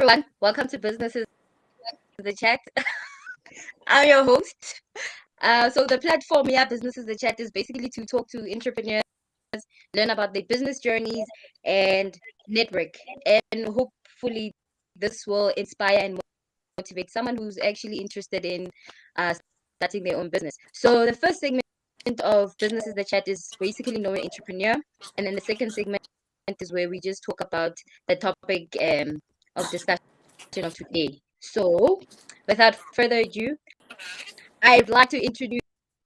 everyone. Welcome to Businesses the Chat. I'm your host. So the platform, Businesses the Chat is basically to talk to entrepreneurs, learn about their business journeys, and network. And hopefully, this will inspire and motivate someone who's actually interested in uh, starting their own business. So the first segment of Businesses the Chat is basically knowing entrepreneur, and then the second segment is where we just talk about the topic of discussion of today. So, without further ado, I'd like to introduce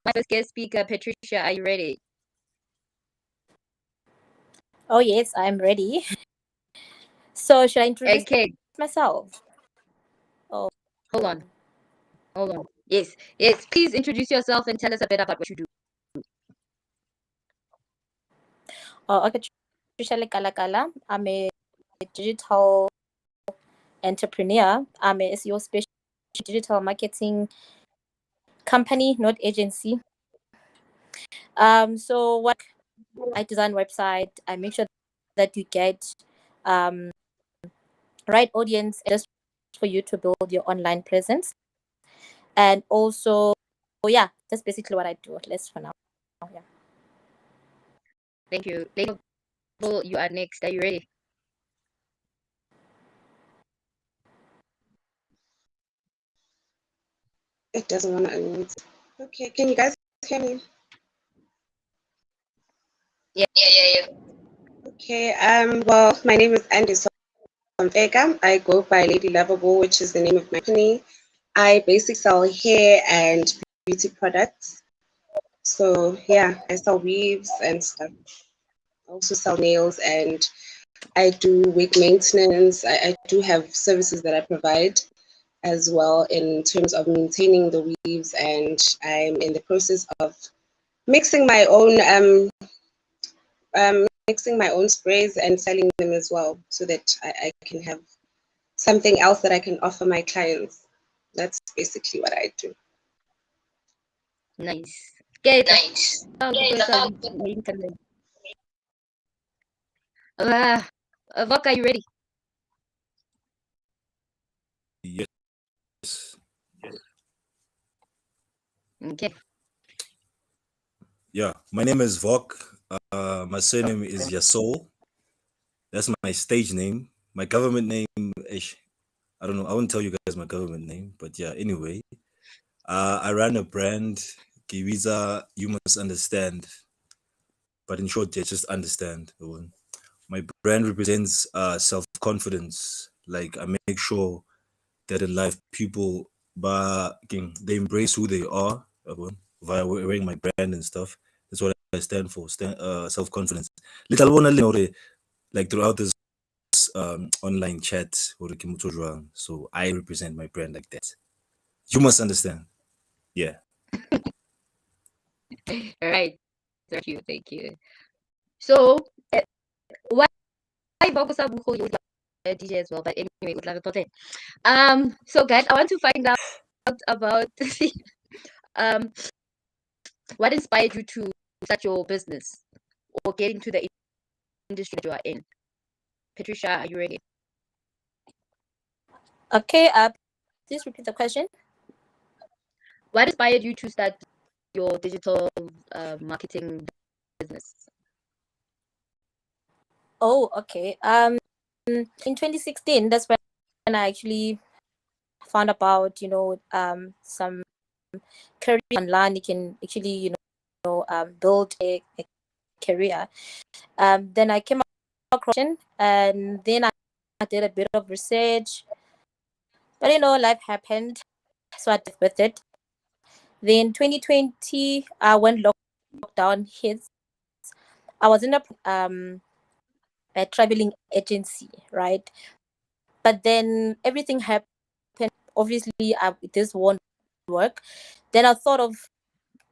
my first guest speaker, Patricia. Are you ready? Oh, yes, I'm ready. So, should I introduce Okay, myself? Oh, hold on. Yes, yes. Please introduce yourself and tell us a bit about what you do. okay. Patricia Lekalakala. I'm a digital entrepreneur. I'm a SEO specialist, digital marketing company, not agency. So what I design website, I make sure that you get right audience just for you to build your online presence. And also, yeah, that's basically what I do, at least for now. Yeah. Thank you. Lady Bull, you are next. Are you ready? It doesn't want to unmute. Okay, can you guys hear me? Yeah. Okay, well, my name is Andy Somfeka. I go by Lady Lovable, which is the name of my company. I basically sell hair and beauty products. So yeah, I sell weaves and stuff. I also sell nails and I do wig maintenance. I do have services that I provide as well in terms of maintaining the weaves, and I'm in the process of mixing my own sprays and selling them as well, so that I can have something else that I can offer my clients. That's basically what I do. Nice. Okay, Nice. Vok, are you ready? Yes. Okay. Yeah, my name is Vok. My surname is Yasol. That's my stage name. My government name is, I don't know. I won't tell you guys my government name, but yeah. Anyway, I ran a brand, Kiwiza. You must understand. But in short, yeah, just understand. My brand represents self-confidence. Like I make sure that in life people, they embrace who they are via wearing my brand and stuff. That's what I stand for. Self-confidence. Like throughout this online chat, so I represent my brand like that. You must understand. Yeah. All right. Thank you. Thank you. So, why Vok sa buko you DJ as well? But anyway, so guys, I want to find out about um what inspired you to start your business or get into the industry that you are in. Patricia, are you ready? Okay. Please repeat the question. What inspired you to start your digital marketing business? Oh, okay. In 2016, that's when I actually found about some career online. You can actually build a career. Then I came across it, and then I did a bit of research, but life happened, so I did with it. Then 2020, when lockdown hit, I was in a traveling agency, right? But then everything happened. Obviously, this won't work. Then I thought of,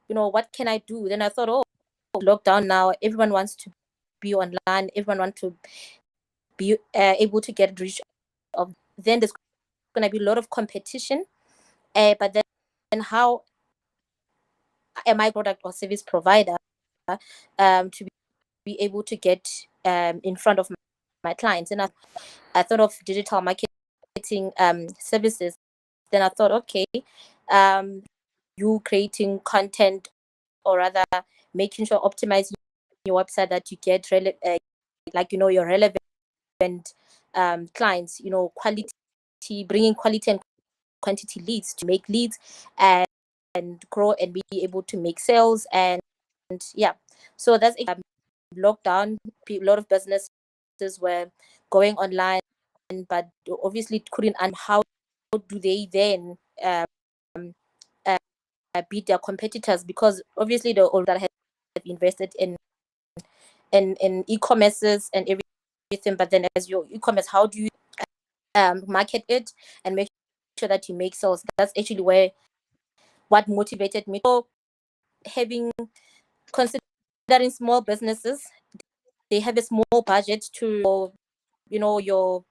what can I do? Then I thought, oh, lockdown now, everyone wants to be online. Everyone wants to be able to get rich. Then there's going to be a lot of competition. But then how am I product or service provider to be able to get in front of my clients? And I thought of digital marketing. marketing services. Then I thought, okay, you creating content, or rather making sure optimizing your website that you get like your relevant clients, quality, bringing quality and quantity leads to make leads and grow and be able to make sales. And yeah, so that's lockdown. A lot of businesses were going online, but obviously couldn't. And how do they then beat their competitors? Because obviously the all that have invested in e-commerces and everything, but then as your e-commerce, how do you market it and make sure that you make sales? That's actually what motivated me. So considering small businesses, they have a small budget to your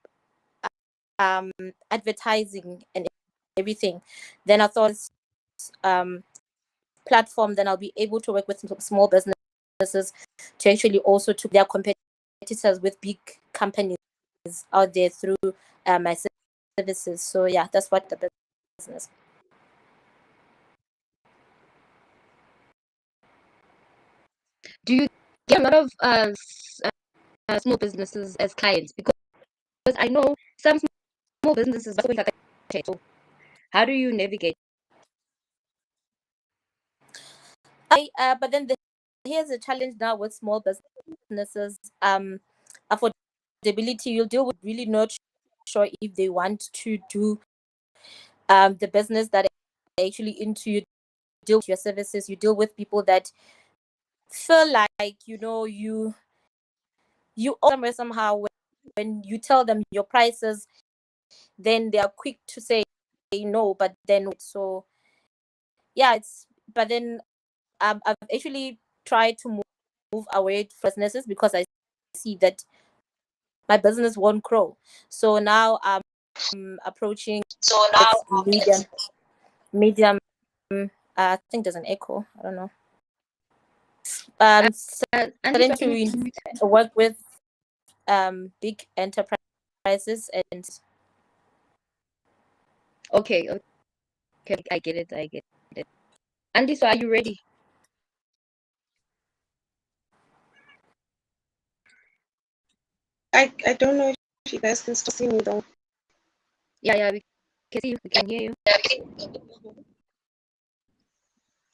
advertising and everything. Then I thought platform, then I'll be able to work with small businesses to actually also to their competitors with big companies out there through my services. So yeah, that's what the business. Do you get a lot of small businesses as clients? Because I know some small businesses. So how do you navigate? But then here's a challenge now with small businesses. Affordability, you'll deal with really not sure if they want to do the business that are actually into. You deal with your services, you deal with people that feel like you somewhere somehow. When you tell them your prices, then they are quick to say no, but then so yeah, but then I've actually tried to move away from businesses because I see that my business won't grow. So now I'm approaching medium. I think there's an echo. I don't know. Starting to work with big enterprises and. Okay, I get it. Andy, so are you ready? I don't know if you guys can still see me though. Yeah, we can see you. We can hear you.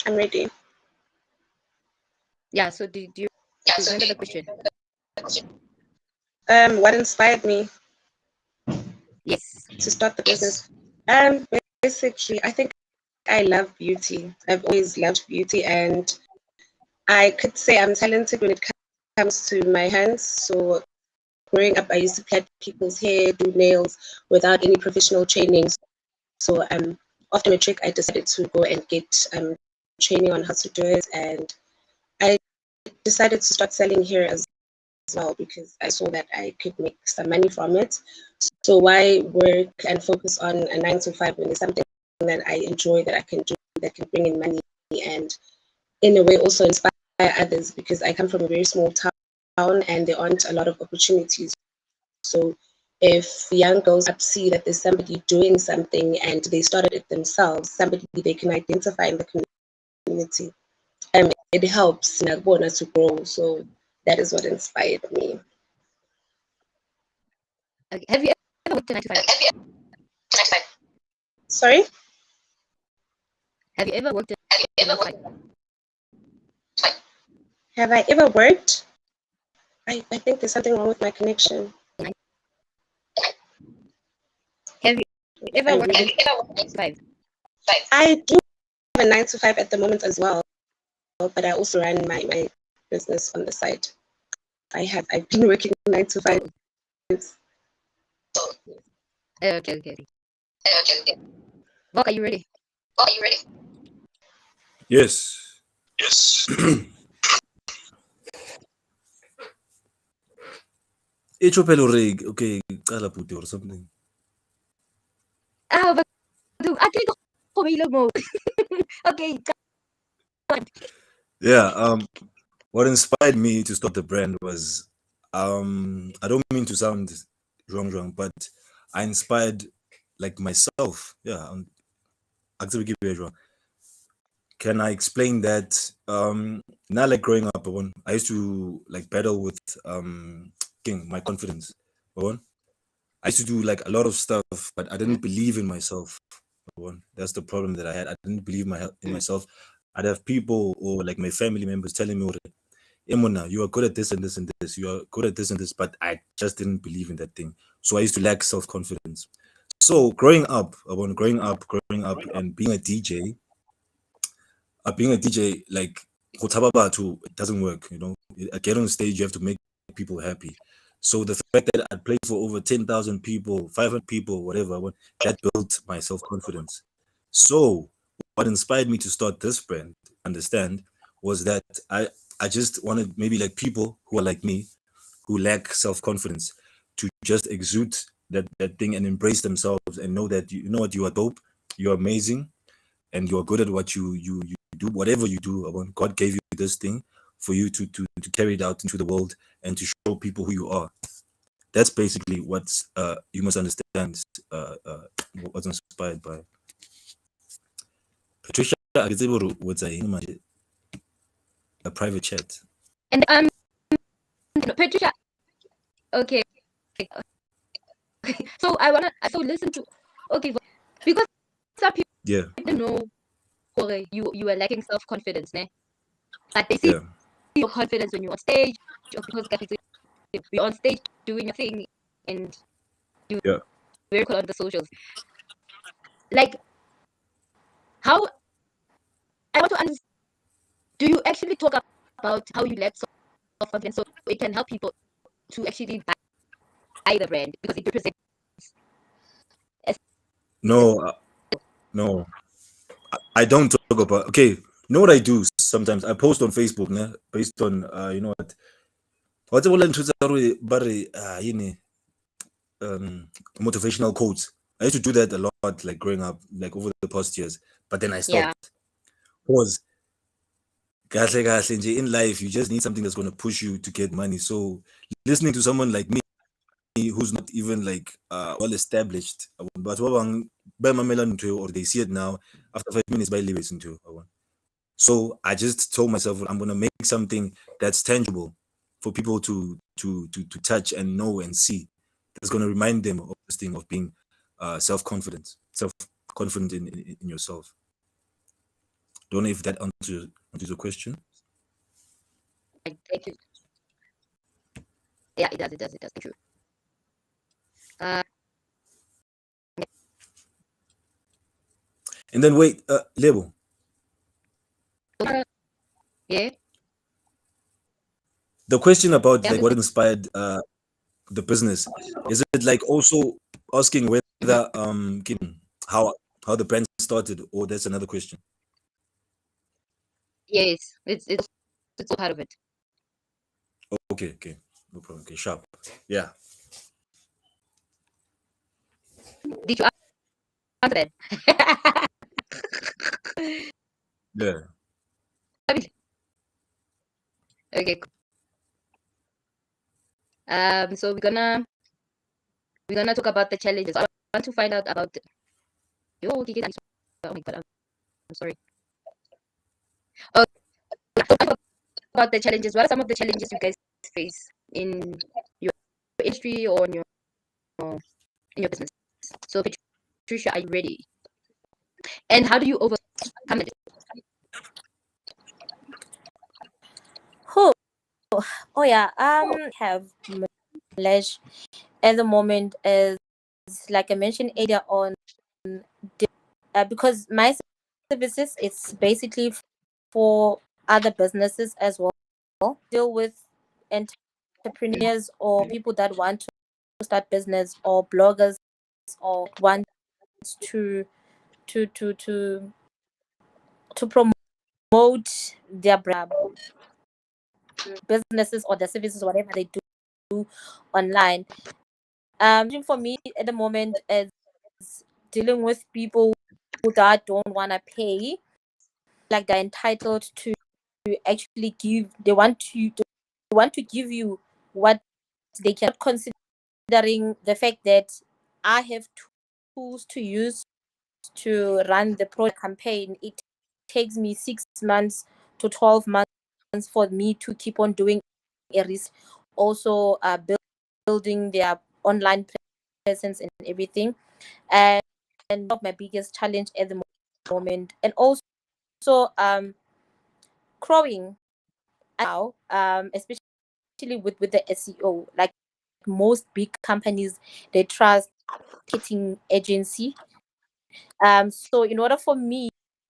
I'm ready. Yeah, so do you remember the question? What inspired me Yes. to start the business? Basically, I think I love beauty. I've always loved beauty, and I could say I'm talented when it comes to my hands. So growing up, I used to plait people's hair, do nails without any professional training. So after matric, I decided to go and get training on how to do it, and I decided to start selling here as well because I saw that I could make some money from it. So why work and focus on a 9 to 5 when it's something that I enjoy, that I can do, that can bring in money, and in a way also inspire others, because I come from a very small town and there aren't a lot of opportunities. So if young girls up see that there's somebody doing something and they started it themselves, somebody they can identify in the community, it helps Nagbona to grow. So that is what inspired me. Okay. Have you ever worked a 9 to 5? Sorry? Have you ever worked a 9 to 5? Have I ever worked? I think there's something wrong with my connection. Have you ever worked a 9 to 5? I do have a 9 to 5 at the moment as well, but I also run my business on the side. I've been working 9 to 5. Okay. Mark, are you ready? Yes. Okay, cala puti or something. But I think mo. Okay. Yeah. What inspired me to start the brand was I don't mean to sound wrong, but I inspired like myself. Yeah, can I explain that? Now, like growing up, I used to like battle with my confidence. I used to do like a lot of stuff, but I didn't believe in myself. That's the problem that I had. I didn't believe in myself. I'd have people or like my family members telling me, Emona, you are good at this and this and this. You are good at this and this, but I just didn't believe in that thing. So I used to lack self-confidence. So growing up and being a DJ, like go taba batho, it doesn't work. I get on stage, you have to make people happy. So the fact that I played for over 10,000 people, 500 people, whatever, that built my self confidence. So what inspired me to start this brand, understand, was that I just wanted maybe like people who are like me, who lack self confidence, to just exude that thing and embrace themselves and know that you know what, you are dope, you're amazing, and you're good at what you do, whatever you do. God gave you this thing for you to carry it out into the world and to show people who you are. That's basically what's you must understand. What's inspired by Patricia. I can say what's a private chat. And Patricia, okay. So I wanna listen to, okay, because some people Yeah, know you are lacking self confidence, ne? But they see yeah, your confidence when you're on stage, or because you're on stage doing your thing and you're yeah. very cool on the socials. Like, how I want to understand, do you actually talk about how you lack self confidence so it can help people to actually buy the brand because it represents No, no. I don't talk about. Okay, you know what I do sometimes? I post on Facebook, ne? Based on you know what? What's the motivational quotes. I used to do that a lot, like growing up, like over the past years. But then I yeah. stopped. Pause. Kahle kahle nje, in life, you just need something that's going to push you to get money. So listening to someone like me who's not even like well established, but or they see it now after 5 minutes by listen to. So I just told myself I'm going to make something that's tangible for people to touch and know and see. That's going to remind them of this thing of being self-confident in yourself. Don't know if that answers your question. Thank you. Yeah, it does. Thank you. And then wait, Lebo, Yeah. the question about Yeah, like what inspired the business, is it like also asking whether how how the brand started, or that's another question? yes, it's all part of it. Okay, no problem. Okay, sharp. Yeah. Did you answer that? Yeah. Okay. So we're gonna talk about the challenges. I want to find out about. Oh, okay, oh my god, I'm sorry. Oh, about the challenges. What are some of the challenges you guys face in your industry or in your business? So, Patricia, are you ready? And how do you overcome it? Oh, oh yeah. Have knowledge at the moment is, like I mentioned earlier on, because my services, it's basically for other businesses as well. Deal with entrepreneurs or people that want to start business, or bloggers, or want to to to to to promote their businesses or their services, whatever they do online. For me at the moment is dealing with people that don't want to pay, like they're entitled to actually give. They want to give you what they cannot, considering the fact that I have tools to use to run the product campaign. It takes me 6 months to 12 months for me to keep on doing a risk, also building their online presence and everything. And one of my biggest challenge at the moment, and also growing now, especially with the SEO. Like most big companies, they trust marketing agency. So in order for me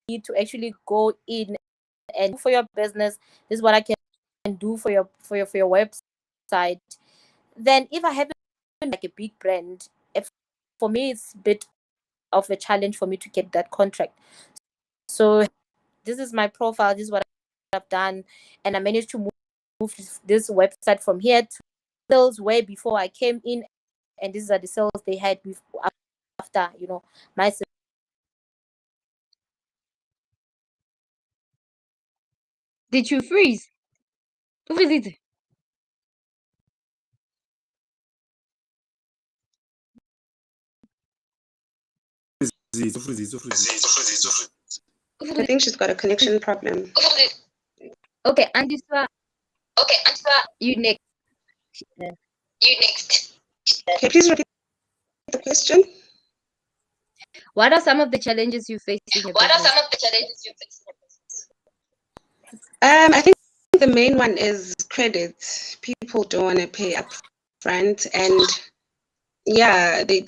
to actually go in and for your business, this is what I can do for your website. Then if I haven't like a big brand, if for me it's a bit of a challenge for me to get that contract. So this is my profile. This is what I've done, and I managed to move this website from here to sales way before I came in, and these are the sales they had before, after my. Did you freeze? Who is it? I think she's got a connection problem. Okay, Andiswa, you next. Okay, please repeat the question. What are some of the challenges you face in your business? I think the main one is credit. People don't want to pay up front, and yeah, they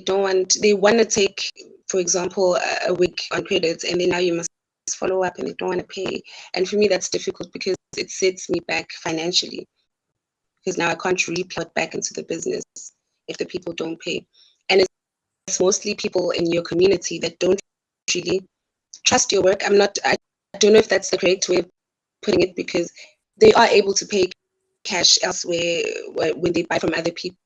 don't want, they want to take, for example, a week on credit, and then now you must follow up, and they don't want to pay. And for me, that's difficult because it sets me back financially, because now I can't report back into the business if the people don't pay. And it's mostly people in your community that don't really trust your work. I don't know if that's the correct way of putting it, because they are able to pay cash elsewhere when they buy from other people.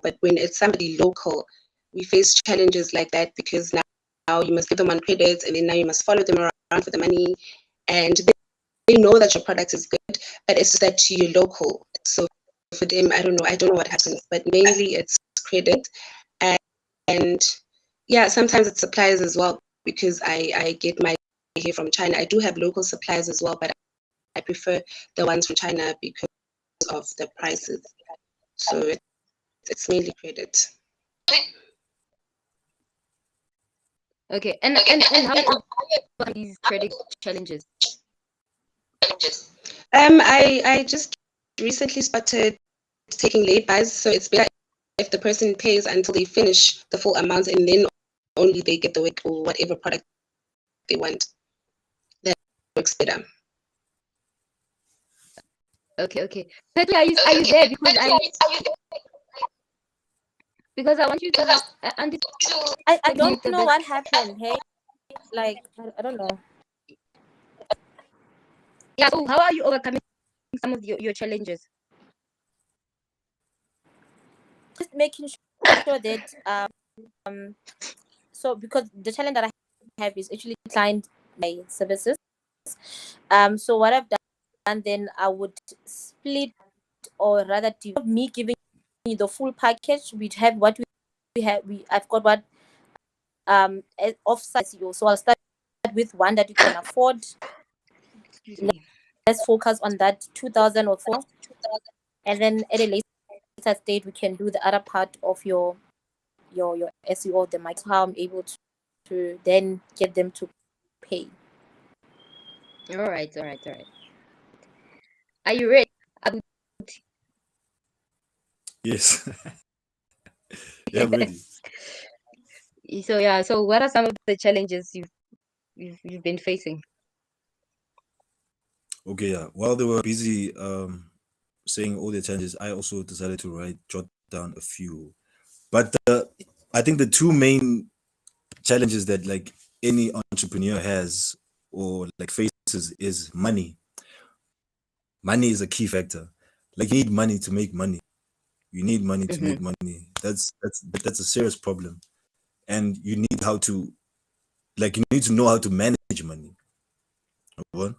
But when it's somebody local, we face challenges like that, because now you must give them on credit, and then now you must follow them around for the money. And they know that your product is good, but it's just that you're local. So for them, I don't know what happens, but mainly it's credit. And yeah, sometimes it's suppliers as well, because I get my hair from China. I do have local suppliers as well, but I prefer the ones from China because of the prices. So it's mainly credit. Okay, and how do you overcome these credit challenges? I just recently started taking late buys, so it's better if the person pays until they finish the full amount, and then only they get the wig or whatever product they want. That works better. Okay. Petty, are you there? Because I want you to understand I don't a know bit. what happened. Hey, like I don't know. Yeah. So how are you overcoming some of your challenges? Just making sure that so because the challenge that I have is actually client my services. So what I've done, then I would split, or rather me giving you the full package. We have what we have. I've got what offsite SEO. So I'll start with one that you can afford. Excuse me. Let's focus on that 2,000 or 4, and then at a later stage we can do the other part of your SEO. The mic, how I'm able to then get them to pay. All right. Are you ready? Yes. Yeah, I'm ready. So yeah. So what are some of the challenges you've been facing? Okay, yeah. While they were busy saying all the challenges, I also decided to jot down a few. But I think the two main challenges that like any entrepreneur has or like faces is money. Money is a key factor. Like you need money to make money. You need money to make money. That's a serious problem. And you need how to you need to know how to manage money. Number one.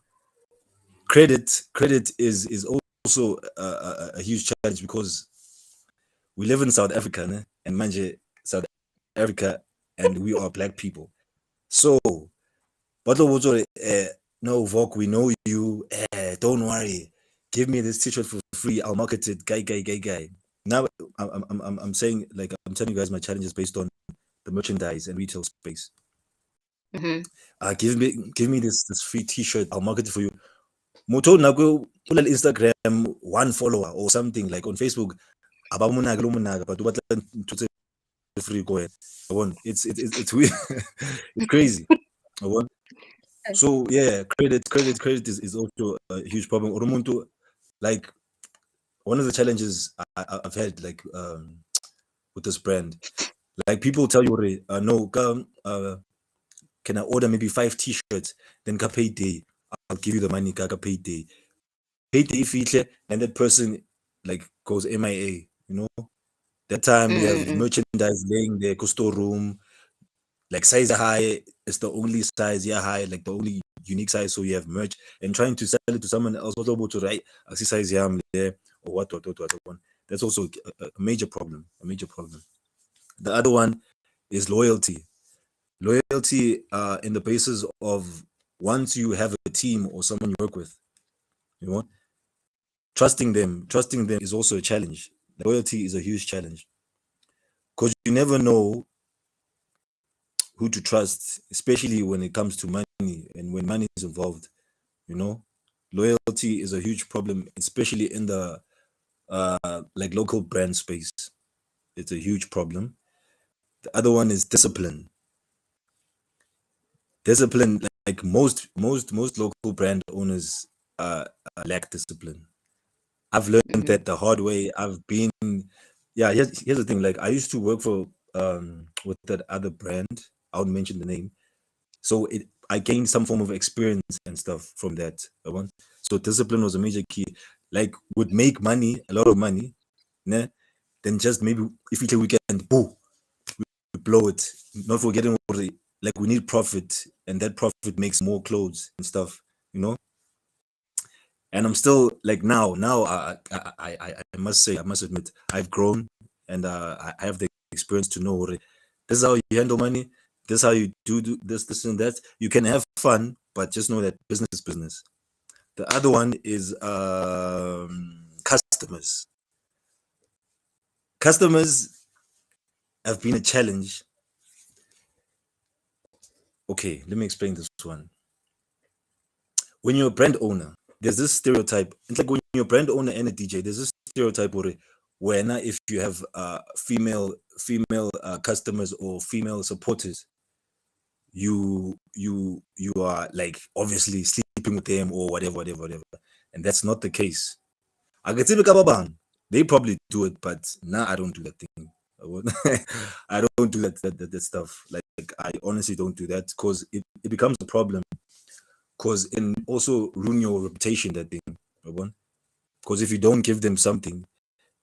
Credit is also a huge challenge because we live in South Africa, né? And manje South Africa, and we are black people. So, but no, Vok, we know you. Don't worry. Give me this t-shirt for free. I'll market it. Guy. Now, I'm saying, like, I'm telling you guys my challenges based on the merchandise and retail space. Mm-hmm. Give me this free t-shirt. I'll market it for you. Moto nago Instagram 1 follower or something like on Facebook. But free go ahead. It's weird. It's crazy. So yeah, credit is also a huge problem. Urumuntu, like one of the challenges I've had like with this brand, like people tell you, no, come, can I order maybe 5 t-shirts? Then ka payday, I'll give you the money. Ka payday, if and that person like goes MIA. That time you have Mm-mm. merchandise laying there, store room, like size high is the only size, high, like the only unique size. So you have merch and trying to sell it to someone else, what about to write I see size there or what. That's also a major problem. The other one is loyalty. Loyalty in the basis of once you have a team or someone you work with, trusting them is also a challenge. Loyalty is a huge challenge because you never know who to trust, especially when it comes to money and when money is involved. Loyalty is a huge problem, especially in the like local brand space. It's a huge problem. The other one is discipline. Discipline, like most local brand owners lack discipline. I've learned Mm-hmm. that the hard way. I've been, yeah. Here's the thing. Like I used to work for with that other brand. I won't mention the name. So I gained some form of experience and stuff from that. So discipline was a major key. Like would make money, a lot of money, né? Then just maybe if it's a weekend, boo, we blow it. Not forgetting like we need profit, and that profit makes more clothes and stuff, you know. And I'm still like now I must say, I must admit, I've grown and I have the experience to know this is how you handle money. This is how you do this and that. You can have fun, but just know that business is business. The other one is customers. Customers have been a challenge. Okay, let me explain this one. When you're a brand owner, there's this stereotype. It's like when you're a brand owner and a DJ, there's this stereotype where if you have female customers or female supporters, you are like obviously sleeping with them or whatever. And that's not the case. I can tell you, they probably do it, but now I don't do that thing. I don't do that stuff. Like I honestly don't do that because it becomes a problem. Because and also ruin your reputation, that thing. Because if you don't give them something,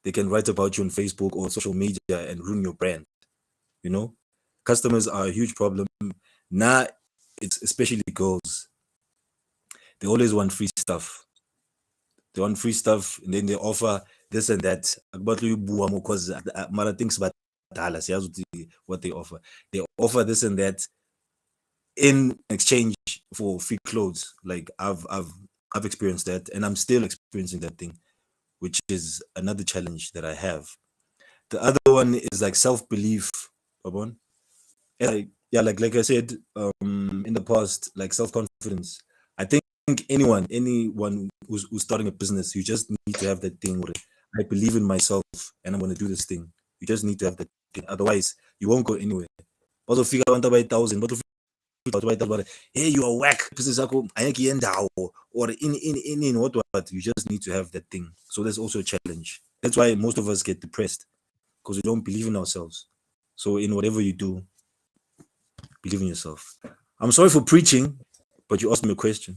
they can write about you on Facebook or social media and ruin your brand. Customers are a huge problem. Now it's especially girls. They always want free stuff. They want free stuff and then they offer this and that. Because Mara thinks about what they offer. They offer this and that in exchange for free clothes. Like I've experienced that and I'm still experiencing that thing, which is another challenge that I have. The other one is like self-belief. Babon. Yeah, like I said, in the past, like self-confidence. I think anyone who's starting a business, you just need to have that thing where I believe in myself and I'm gonna do this thing. You just need to have that thing. Otherwise, you won't go anywhere. Also figure out by 1,000, but hey, you are whack. Business or in what. You just need to have that thing. So that's also a challenge. That's why most of us get depressed because we don't believe in ourselves. So in whatever you do, believe in yourself. I'm sorry for preaching, but you asked me a question.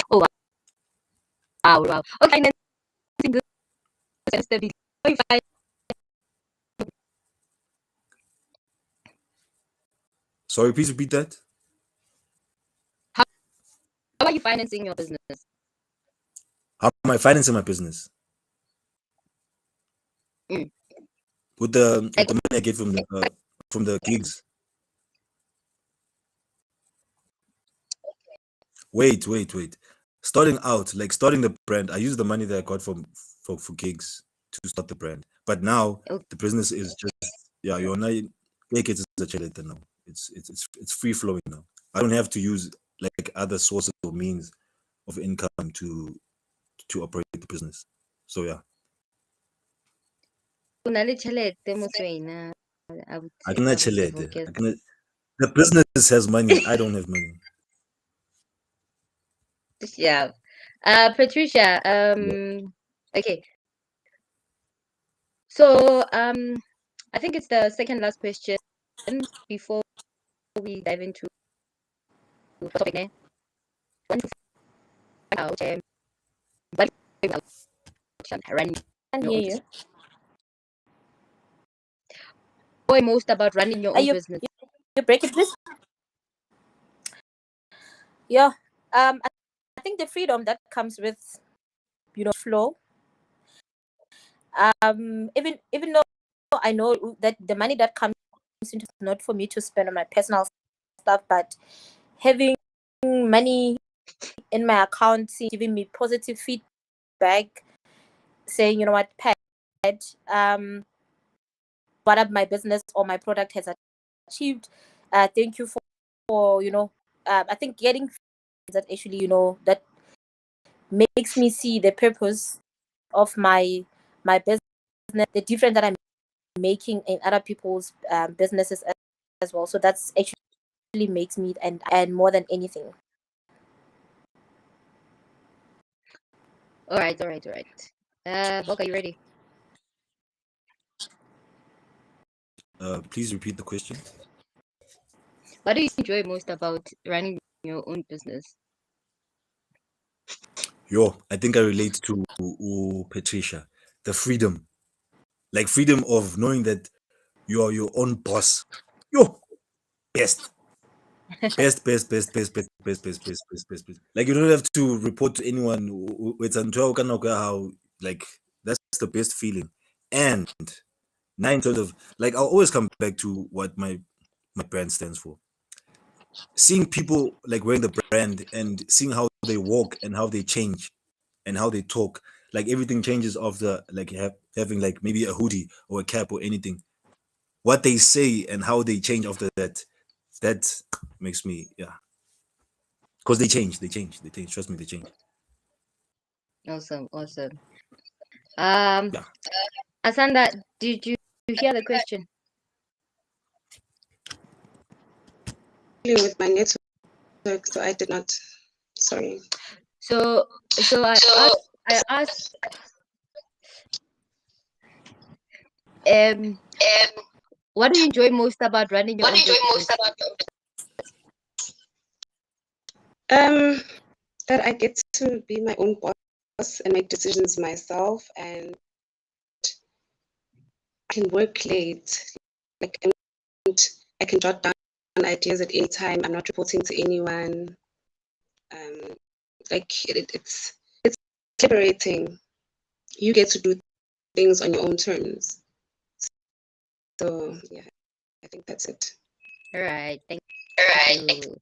Oh wow. Okay, then good stability. How you Sorry, please repeat that. how are you financing your business? How am I financing my business? Mm. with the money I get from the gigs. Wait. Starting out, like starting the brand, I use the money that I got from for gigs to start the brand. But now Okay. the business is just you're not take it as a challenge now. It's free flowing now. I don't have to use like other sources or means of income to operate the business. So yeah, O na le tjhelete motho wena, I would I say, cannot I would chill say it. Vukile. I cannot. The business has money. I don't have money. Yeah. Patricia, Yeah. okay. So, I think it's the second last question before we dive into the topic now. Want to find out what you about running I your hear own you. business. What most about running your Are own you business? you break it, please? Yeah. I think the freedom that comes with flow. Even though I know that the money that comes into is not for me to spend on my personal stuff, but having money in my account giving me positive feedback, saying, you know what, Pat, what up my business or my product has achieved. Thank you for I think getting that actually, that makes me see the purpose of my business, the difference that I'm making in other people's businesses as well. So that's actually makes me and more than anything. All right. Bok, are you ready? Please repeat the question. What do you enjoy most about running your own business? I think I relate to Patricia. The freedom, like freedom of knowing that you are your own boss. Yo, best, best. Like you don't have to report to anyone. It's how like that's the best feeling. And nine terms of like I'll always come back to what my brand stands for. Seeing people like wearing the brand and seeing how they walk and how they change and how they talk, like everything changes after like having like maybe a hoodie or a cap or anything. What they say and how they change after that makes me because they change. Trust me, they change. Awesome. Yeah. Asanda, did you hear the question? With my network, so I did not. Sorry. So I asked what do you enjoy most about running your own business? That I get to be my own boss and make decisions myself, and I can work late. Like, and I can jot down ideas at any time. I'm not reporting to anyone. Like it's liberating. You get to do things on your own terms. So yeah, I think that's it. All right, thank you.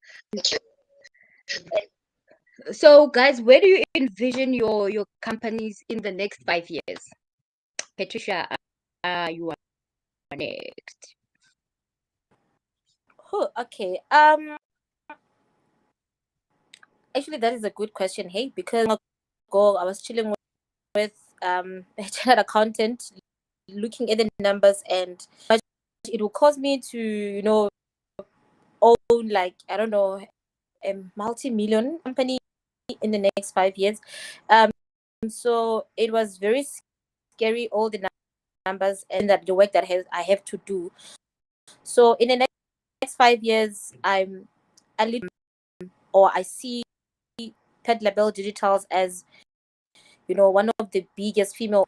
So, guys, where do you envision your companies in the next 5 years? Patricia, you are next. Oh, okay. Actually, that is a good question. Hey, because ago I was chilling with a chartered accountant, looking at the numbers, and it will cause me to own, like, I don't know, a multi-million company in the next 5 years. So it was very scary, all the numbers and that the work that I have to do. So in the next 5 years, I see Pet Label Digitals as one of the biggest female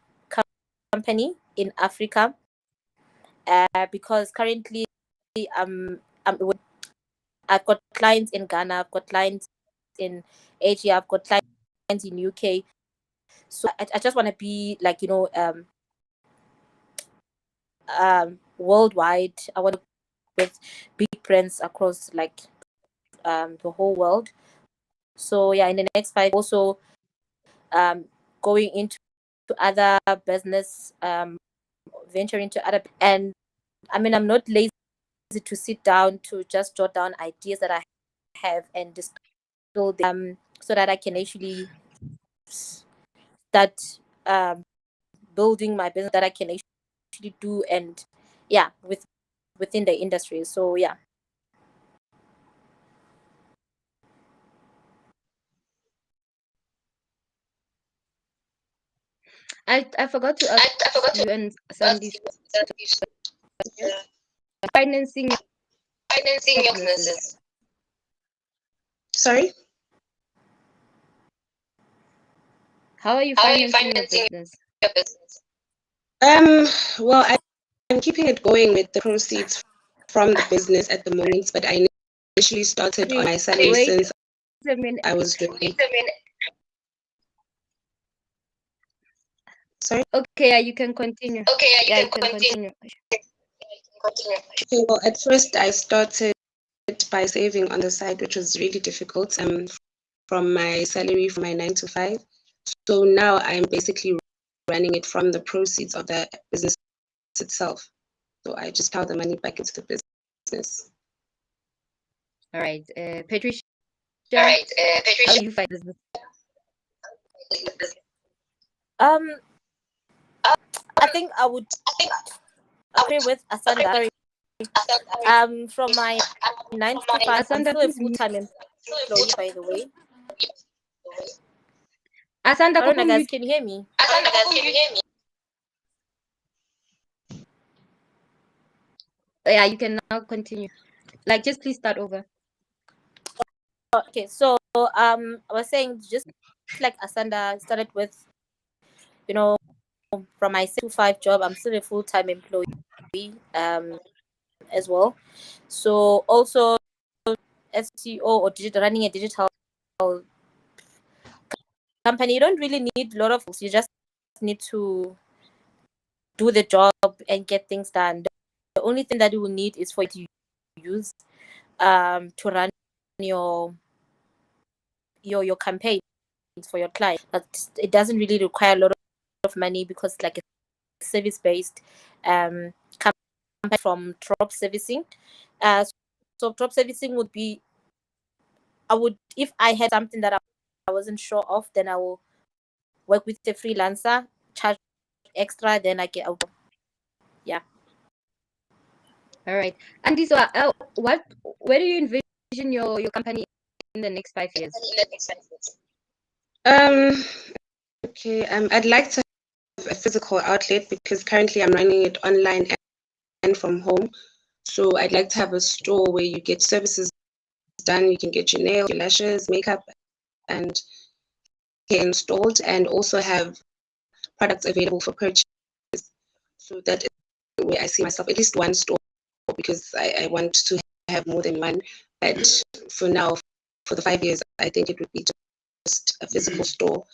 company in Africa, because currently I've got clients in Ghana, I've got clients in Asia, I've got clients in UK. So I just want to be like worldwide. I want to work with big brands across like the whole world. So yeah, in the next 5 also going into other business, venturing into other, and I mean I'm not lazy to sit down to just jot down ideas that I have and distill them so that I can actually start building my business that I can actually do and yeah within the industry. So yeah. I forgot to ask you and Sandy financing your businesses. Sorry? How are you financing your business? Well, I'm keeping it going with the proceeds from the business at the moment, but I initially started on my salary Wait since a minute. I was doing. Sorry? Okay, yeah, you can continue. Yeah, you can continue. Okay, well, at first I started by saving on the side, which was really difficult, from my salary from my 9 to 5. So now I'm basically running it from the proceeds of the business itself. So I just pile the money back into the business. All right, Patricia. How do you find business? I think I would agree with Asanda. From my 9 to 5, I'm Asanda, still a please mute. full-time employee, by the way. Asanda, I don't know, go guys. mute. Can you hear me? Yeah, you can now continue. Like, just please start over. Okay, so I was saying just like Asanda started with, from my 6 to 5 job, I'm still a full-time employee as well. So also SEO or running a digital company, you don't really need a lot of, you just need to do the job and get things done. The only thing that you will need is for you to use to run your campaigns for your client. But it doesn't really require a lot of money because like a service based company from drop servicing. So drop servicing would be, I would, if I had something that I wasn't sure of, then I will work with the freelancer, charge extra, then yeah. All right. And this, where do you envision your company in the next 5 years? Okay, I'd like to have a physical outlet because currently I'm running it online and from home. So I'd like to have a store where you get services done. You can get your nails, your lashes, makeup, and hair installed, and also have products available for purchase. So that is where I see myself, at least one store, because I want to have more than one. But for now, for the 5 years, I think it would be just a physical store,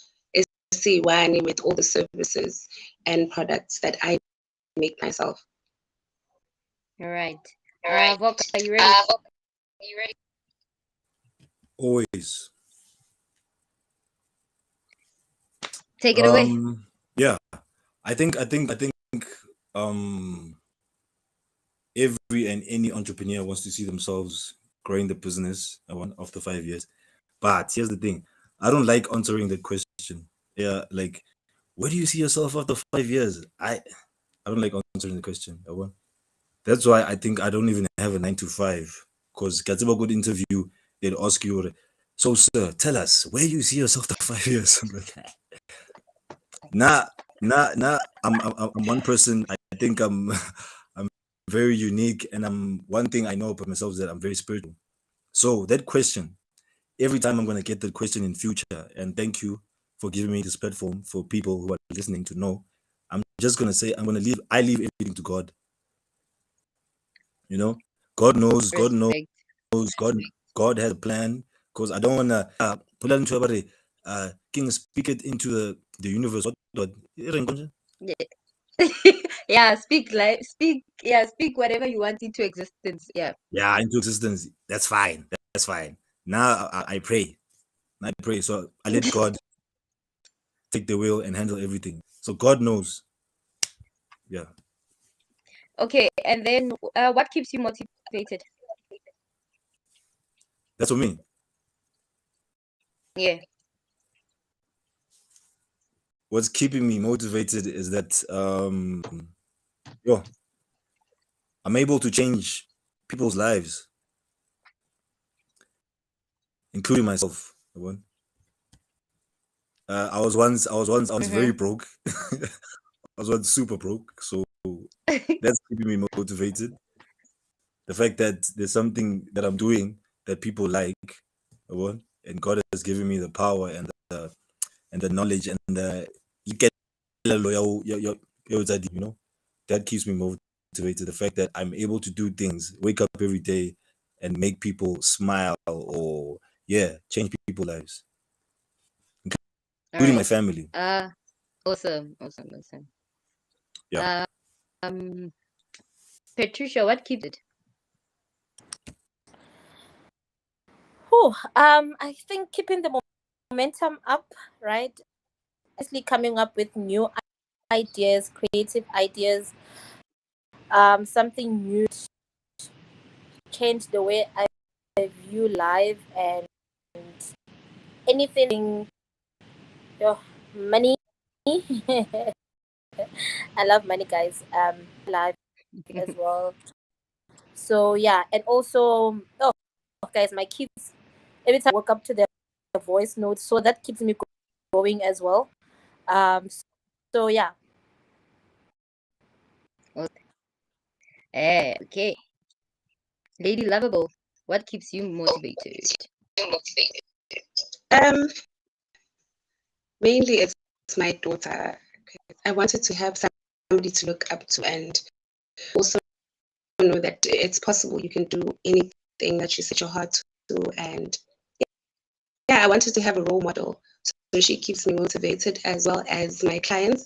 see one with all the services and products that I make myself. All right. Vok, are you ready? Always. Take it away. Yeah. I think every and any entrepreneur wants to see themselves growing the business after 5 years. But here's the thing. I don't like answering the question. Yeah, like, where do you see yourself after 5 years? I don't like answering the question. That's why I think I don't even have a 9 to 5. Because Katiba good interview, they'd ask you, so sir, tell us where you see yourself after 5 years. I'm like, nah. I'm one person. I think I'm I'm very unique, and one thing I know about myself is that I'm very spiritual. So that question, every time I'm gonna get that question in future, and thank you for giving me this platform for people who are listening to know. I'm just gonna say I leave everything to God. You know, God knows, Respect. God has a plan. Because I don't wanna pull into everybody. King speak it into the universe. What? Yeah. Yeah, speak whatever you want into existence. Yeah. Yeah, into existence. That's fine. That's fine. Now I pray. I pray. So I let God take the wheel and handle everything. So God knows. Yeah. Okay, and then what keeps you motivated? That's what I mean. Yeah. What's keeping me motivated is that yo, I'm able to change people's lives, including myself. I was very Mm-hmm. broke. I was once super broke. So that's keeping me motivated. The fact that there's something that I'm doing that people like, and God has given me the power and the knowledge and the that keeps me motivated. The fact that I'm able to do things, wake up every day and make people smile or change people's lives, All including my right. family. Awesome, awesome, awesome. Yeah. Um, Patricia, what keeps it? I think keeping the momentum up, right? Actually coming up with new ideas, creative ideas, something new, change the way I view life and anything. Money. I love money, guys. Life as well. So yeah, and also, guys, my kids. Every time I woke up to their voice notes, so that keeps me going as well. Um, so yeah. Okay. Lady Lovable, what keeps you motivated? Um, Mainly it's my daughter. I wanted to have somebody to look up to and also know that it's possible you can do anything that you set your heart to. And yeah, I wanted to have a role model. So she keeps me motivated as well as my clients.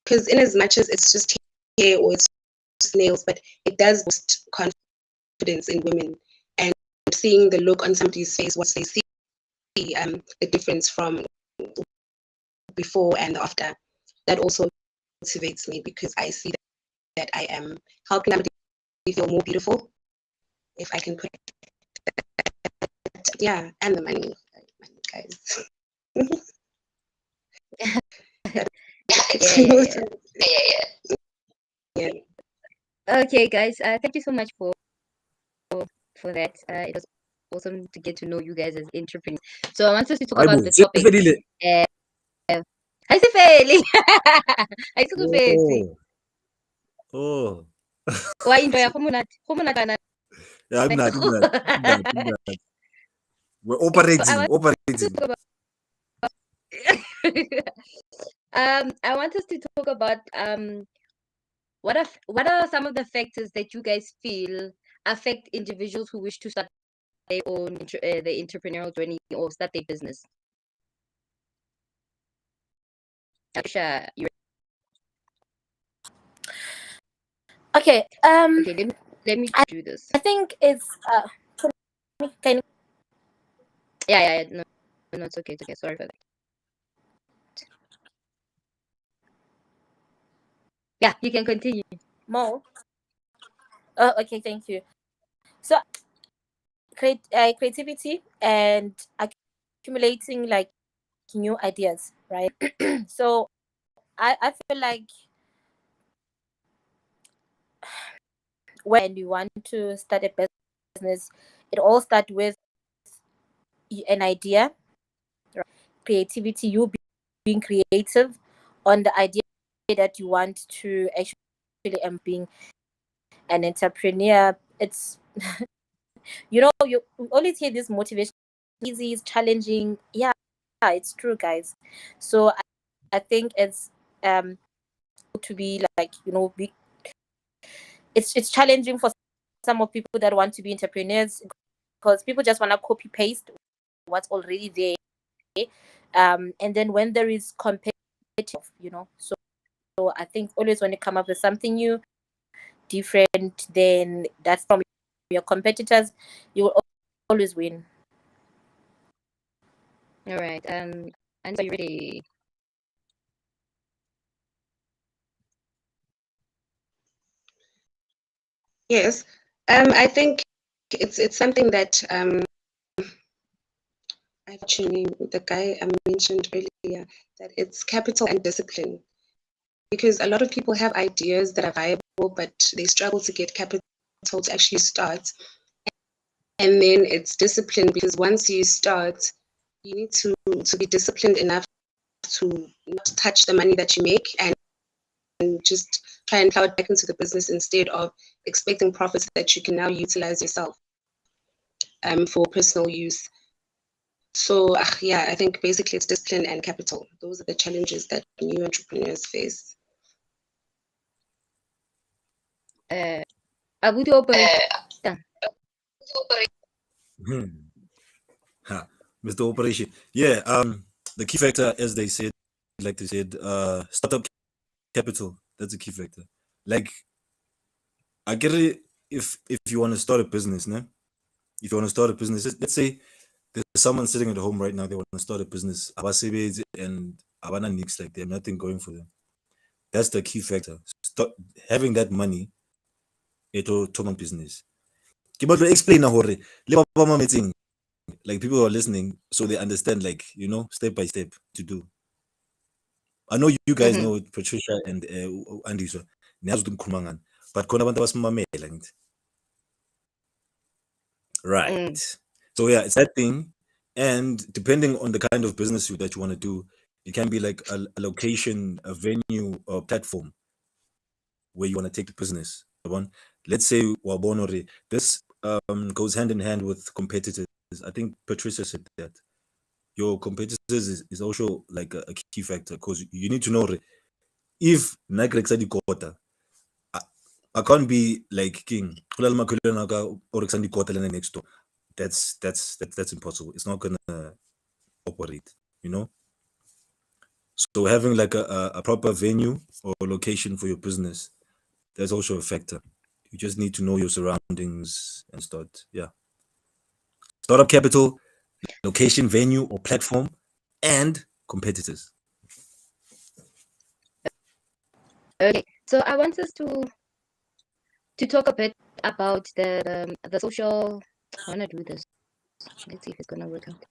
Because in as much as it's just hair or it's just nails, but it does boost confidence in women. And seeing the look on somebody's face once they see the difference from before and after, that also motivates me because I see that I am helping somebody feel more beautiful. If I can put yeah, and the money, guys. Yeah. Yeah. Okay, guys. Thank you so much for that. It was awesome to get to know you guys as entrepreneurs. So I want us to talk about the topic. Uh, Hi, Sifeli. Hi, Sifeli. Oh, oh. Why enjoy? Go monate. Yeah, I'm not. I'm not. We're So I operating. want to Operating. talk about. I want us to talk about what are some of the factors that you guys feel affect individuals who wish to start their own their entrepreneurial journey or start their business. Aisha, Okay. okay, let me do this. I think it's can Yeah, no, no, it's okay, sorry for that. Yeah, you can continue. more. Oh, okay, thank you. So creativity and accumulating like new ideas, right? So I feel like when you want to start a business, it all starts with an idea, right? Creativity, you being creative on the idea that you want to actually being an entrepreneur. It's you always hear this motivation, easy, it's challenging. Yeah, it's true, guys. So I think it's to be like it's challenging for some of people that want to be entrepreneurs because people just want to copy paste what's already there, and then when there is competitive, so I think always when you come up with something new, different, then that's from your competitors, you will always win. All right. And are you ready? Yes. I think it's something that actually the guy I mentioned earlier, that it's capital and discipline. Because a lot of people have ideas that are viable, but they struggle to get capital to actually start. And then it's discipline, because once you start, you need to be disciplined enough to not touch the money that you make, and just try and plow it back into the business instead of expecting profits that you can now utilize yourself for personal use. So yeah, I think basically it's discipline and capital. Those are the challenges that new entrepreneurs face. Abuti operate. Mr. Operation. Yeah, the key factor, as they said, like they said, startup capital. That's a key factor. Like, I get it. If you want to start a business, no? If you want to start a business, let's say there's someone sitting at home right now, they want to start a business, abasebezi and abana nix, like they have nothing going for them. That's the key factor. Start having that money, to my business. Ke batla explain na hore le ba ba mametseng, like people who are listening, so they understand, like, step by step to do. I know you guys know Patricia and Andiswa, niyazi ukuthi ngikhuluma ngani, but khona abantu abasimamela ngithi. Right. So yeah, it's that thing. And depending on the kind of business that you want to do, it can be like a location, a venue, or platform where you want to take the business. Let's say Wabonore, this goes hand in hand with competitors. I think Patricia said that your competitors is also like a key factor, because you need to know if Nike Kota, I can't be like king or next door. That's impossible. It's not gonna operate, you know. So having like a proper venue or location for your business, there's also a factor. You just need to know your surroundings and start. Yeah, startup capital, location, venue or platform, and competitors. Okay, so I want us to talk a bit about the social. I want to do this. Let's see if it's gonna work out.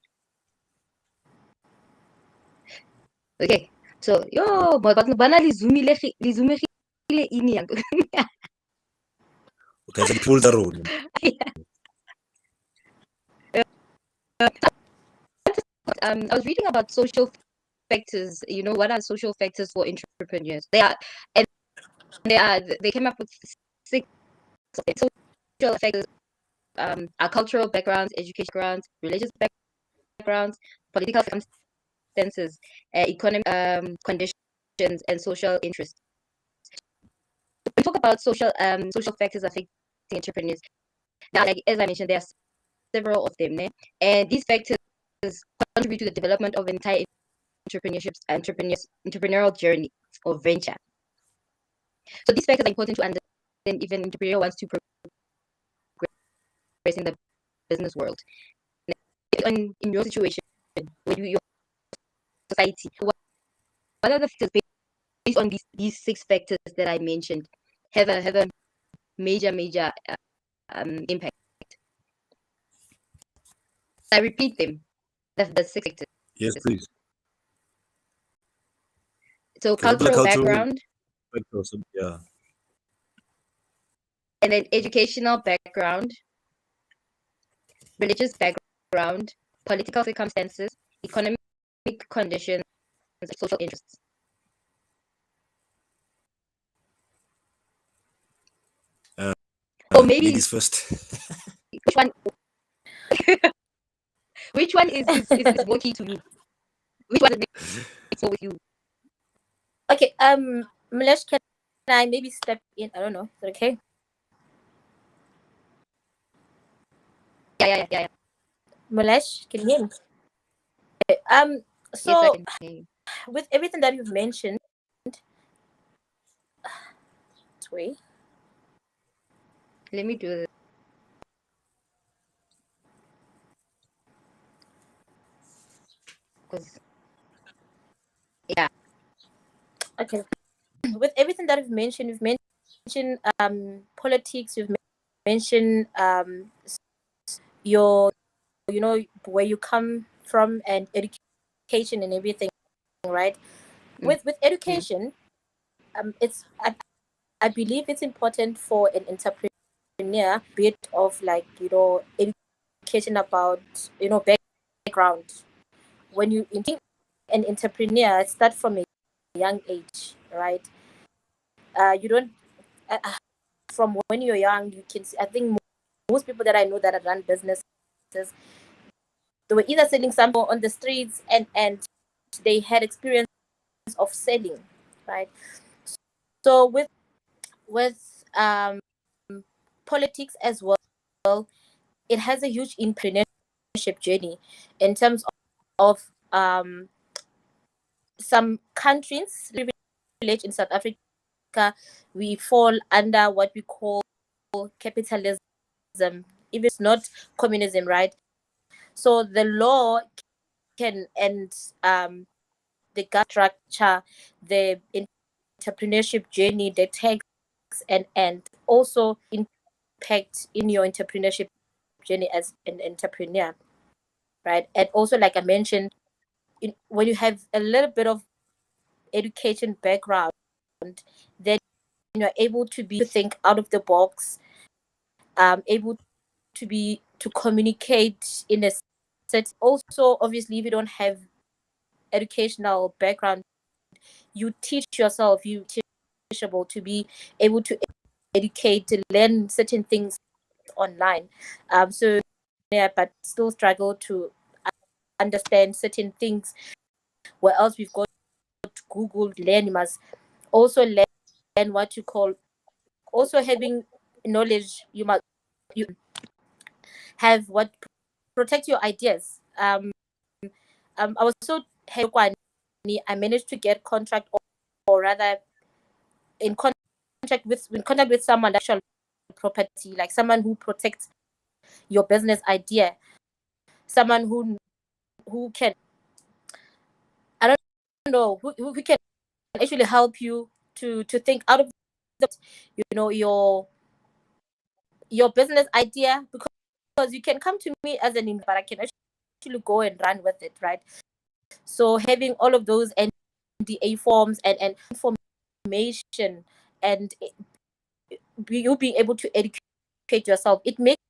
Okay, so yo, boy, but bana lizumegile ini yangu. Okay, so pull the road. I was reading about social factors. You know, what are social factors for entrepreneurs? They came up with 6 social factors. Our cultural backgrounds, education backgrounds, religious backgrounds, political circumstances, economic conditions, and social interests. We talk about social factors affecting entrepreneurs. Now, like as I mentioned, there are several of them, and these factors contribute to the development of entire entrepreneurial journey or venture. So these factors are important to understand if an entrepreneur wants to progress in the business world. In your situation, your society, what are the factors based on these 6 factors that I mentioned have a major impact? I repeat them. The 6 factors. Yes, please. So Okay, what about cultural cultural background, factors? Yeah. and then educational background, religious background, political circumstances, economic conditions, and social interests. Or maybe Ladies first. which one? Which one is more key to you? Which one makes more with you? Okay, Malesh, can I maybe step in? I don't know. Is it okay? Yeah. Malesh, can you hear me? Okay, Yes, I so can hear you. with everything that you've mentioned, way. Let me do this. Because yeah, Okay. With everything that we've mentioned politics, we've mentioned your, you know, where you come from and education and everything, right? With education, it's I believe it's important for an entrepreneur, bit of like, you know, education about, you know, background. When you think an entrepreneur, start from a young age, right? You don't from when you're young, you can see, I think most people that I know that run businesses, they were either selling something on the streets, and they had experience of selling, right? So with politics as well, it has a huge entrepreneurship journey in terms of some countries privilege in South Africa. We fall under what we call capitalism, if it's not communism, right? So the law can and the gut structure, the entrepreneurship journey, the tax and also impact in your entrepreneurship journey as an entrepreneur, right? And also, like I mentioned, when you have a little bit of education background, then you're able to think out of the box, able to communicate in a set. Also, obviously, if you don't have educational background, you teach yourself, you teachable to be able to educate, to learn certain things online. So yeah, but still struggle to understand certain things. Where else we've got Google, learn, you must also learn what you call, also having knowledge, you have what protect your ideas. I was so happy I managed to get contract, or rather in contact with someone that shall property, like someone who protects your business idea, someone who can, I don't know, who can actually help you to think out of the, you know, your business idea, because you can come to me as an investor, but I can actually go and run with it, right? So having all of those NDA forms and information, and you being able to educate yourself, it makes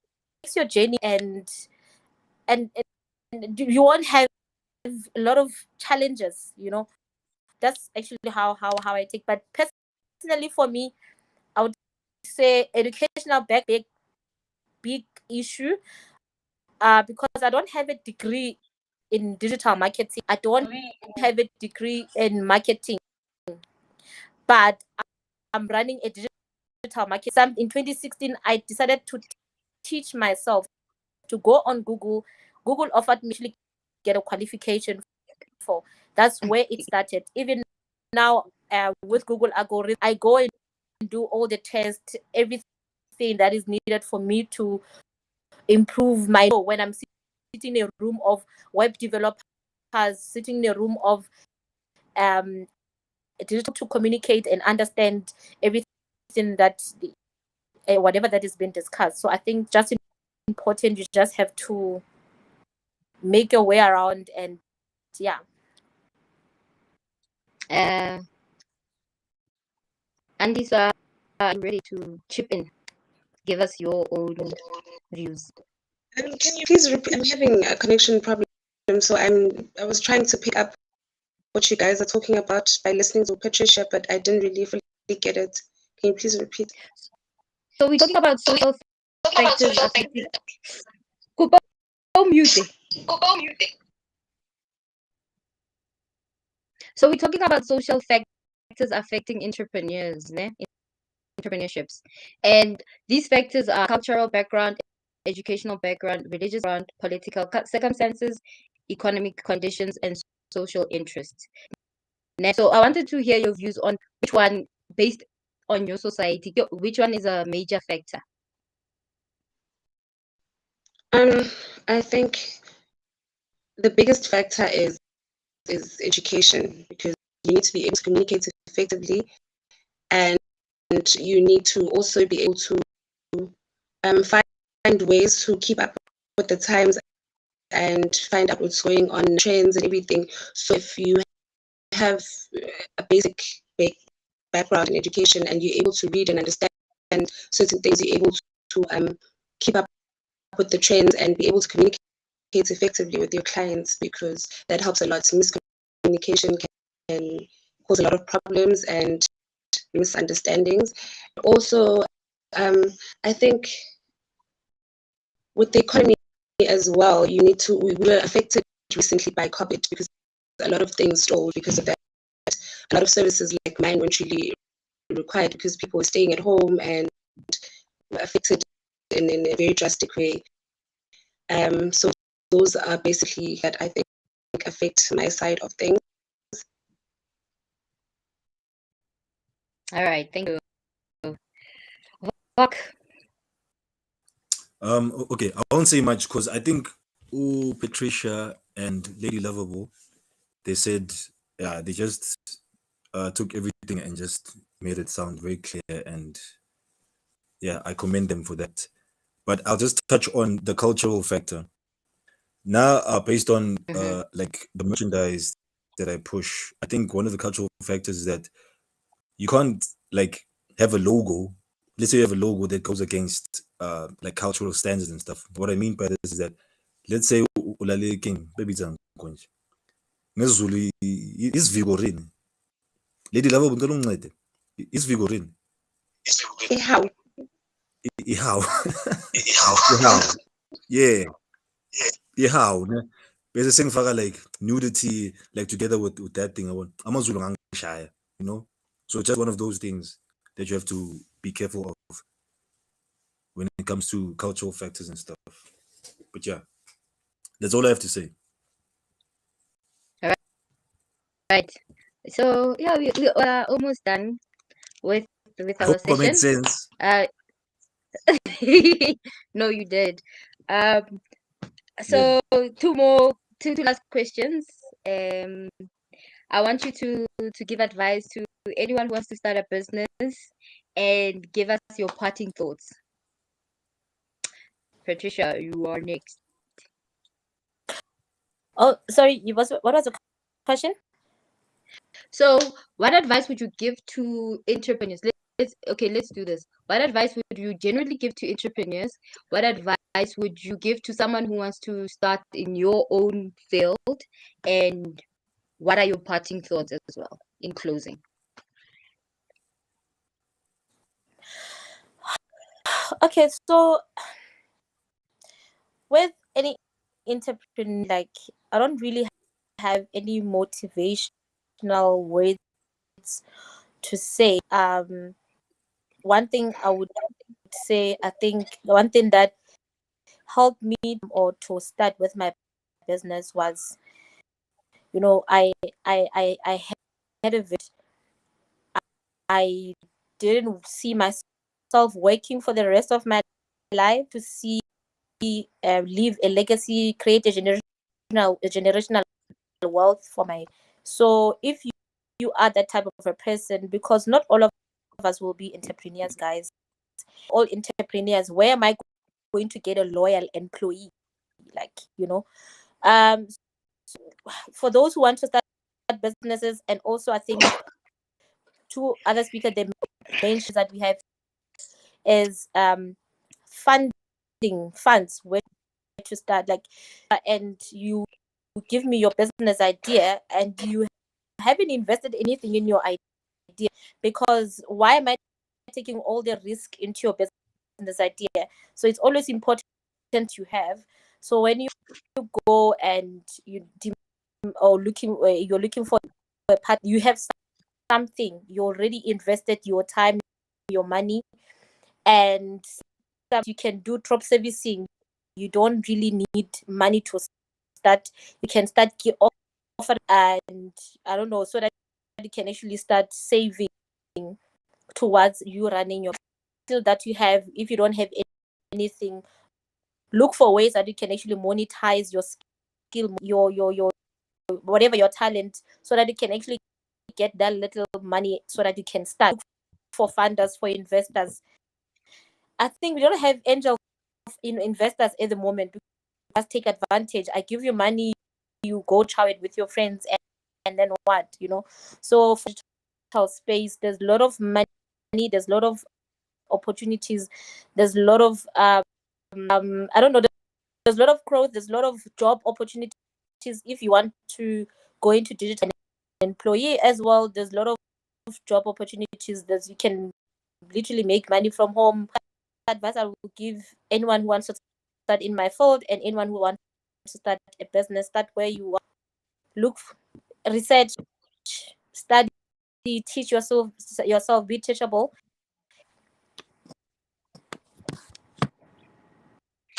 your journey, and you won't have a lot of challenges, you know. That's actually how I take. But personally, for me, I would say educational big issue, because I don't have a degree in digital marketing. I don't have a degree in marketing, but I'm running a digital market. In 2016, I decided to teach myself to go on Google. Google offered me to get a qualification for. That's where it started. Even now, with Google algorithm, I go and do all the tests, everything that is needed for me to improve my. When I'm sitting in a room of web developers, sitting in a room of digital, to communicate and understand everything that whatever that is being discussed. So I think just important, you just have to make your way around, and yeah. Andisa, are you ready to chip in? Give us your own views. Can you please repeat? I'm having a connection problem, so I was trying to pick up what you guys are talking about by listening to Patricia, but I didn't really fully get it. Can you please repeat? So we're talking about social factors affecting. Kupa, mute. So we're talking about social factors affecting entrepreneurs, né? Entrepreneurships, and these factors are cultural background, educational background, religious background, political circumstances, economic conditions, and social interests. So I wanted to hear your views on which one, based on your society? Which one is a major factor? I think the biggest factor is education, because you need to be able to communicate effectively, and you need to also be able to find ways to keep up with the times and find out what's going on, trends and everything. So if you have a basic background in education and you're able to read and understand certain things, you're able to keep up with the trends and be able to communicate effectively with your clients, because that helps a lot. Miscommunication can cause a lot of problems and misunderstandings. Also, I think with the economy as well, we were affected recently by COVID, because a lot of things stalled because of that. A lot of services like mine weren't really required because people were staying at home and were affected in a very drastic way. So those are basically that I think affect my side of things. All right, thank you. Fuck. Okay, I won't say much because I think Patricia and Lady Lovable, they said, yeah, they just took everything and just made it sound very clear, and yeah, I commend them for that. But I'll just touch on the cultural factor. Now, based on like the merchandise that I push, I think one of the cultural factors is that you can't like have a logo. Let's say you have a logo that goes against like cultural standards and stuff. What I mean by this is that, let's say ulale king baby konje ngesiZulu isivikorini lady lava ngicela ungincede isivikorini How? ihawu ihawu yeah ihawu ne bese sengifaka like nudity like together with that thing yabona amazulu ngangishaya, you know, so just one of those things that you have to be careful of when it comes to cultural factors and stuff. But yeah, that's all I have to say. Right. So yeah, we are almost done with I our hope I made session. sense. No, you did. So two last questions. I want you to give advice to anyone who wants to start a business and give us your parting thoughts. Patricia, you are next. Oh, sorry. What was the question? So, what advice would you give to entrepreneurs? Let's do this. What advice would you generally give to entrepreneurs? What advice would you give to someone who wants to start in your own field? And what are your parting thoughts as well in closing? Okay, so with any entrepreneur, like I don't really have any motivational words to say. One thing I would say, I think the one thing that helped me or to start with my business was, you know, I had a vision. I didn't see myself working for the rest of my life to see leave a legacy, create a generational wealth for my. So if you are that type of a person, because not all of us will be entrepreneurs, guys. All entrepreneurs, where am I going to get a loyal employee? Like, you know, so for those who want to start businesses, and also I think two other speakers they mentioned that we have is funds where to start, like, and you give me your business idea and you haven't invested anything in your idea, because why am I taking all the risk into your business idea? So it's always important you have. So when you go and or you're looking for a part, you have something, you already invested your time, your money, and you can do drop servicing. You don't really need money to start. You can start offer, and I don't know, so that you can actually start saving towards you running your skill that you have. If you don't have anything, look for ways that you can actually monetize your skill, your whatever your talent, so that you can actually get that little money so that you can start. Look for funders, for investors. I think we don't have angel investors at the moment. Just take advantage. I give you money, you go chow it with your friends, and then what, So for digital space, there's a lot of money, there's a lot of opportunities, there's a lot of I don't know, there's a lot of growth, there's a lot of job opportunities if you want to go into digital employee as well. There's a lot of job opportunities that you can literally make money from home. Advice I will give anyone who wants to start in my field, and anyone who wants to start a business, start where you want. Look, research, study, teach yourself, be teachable.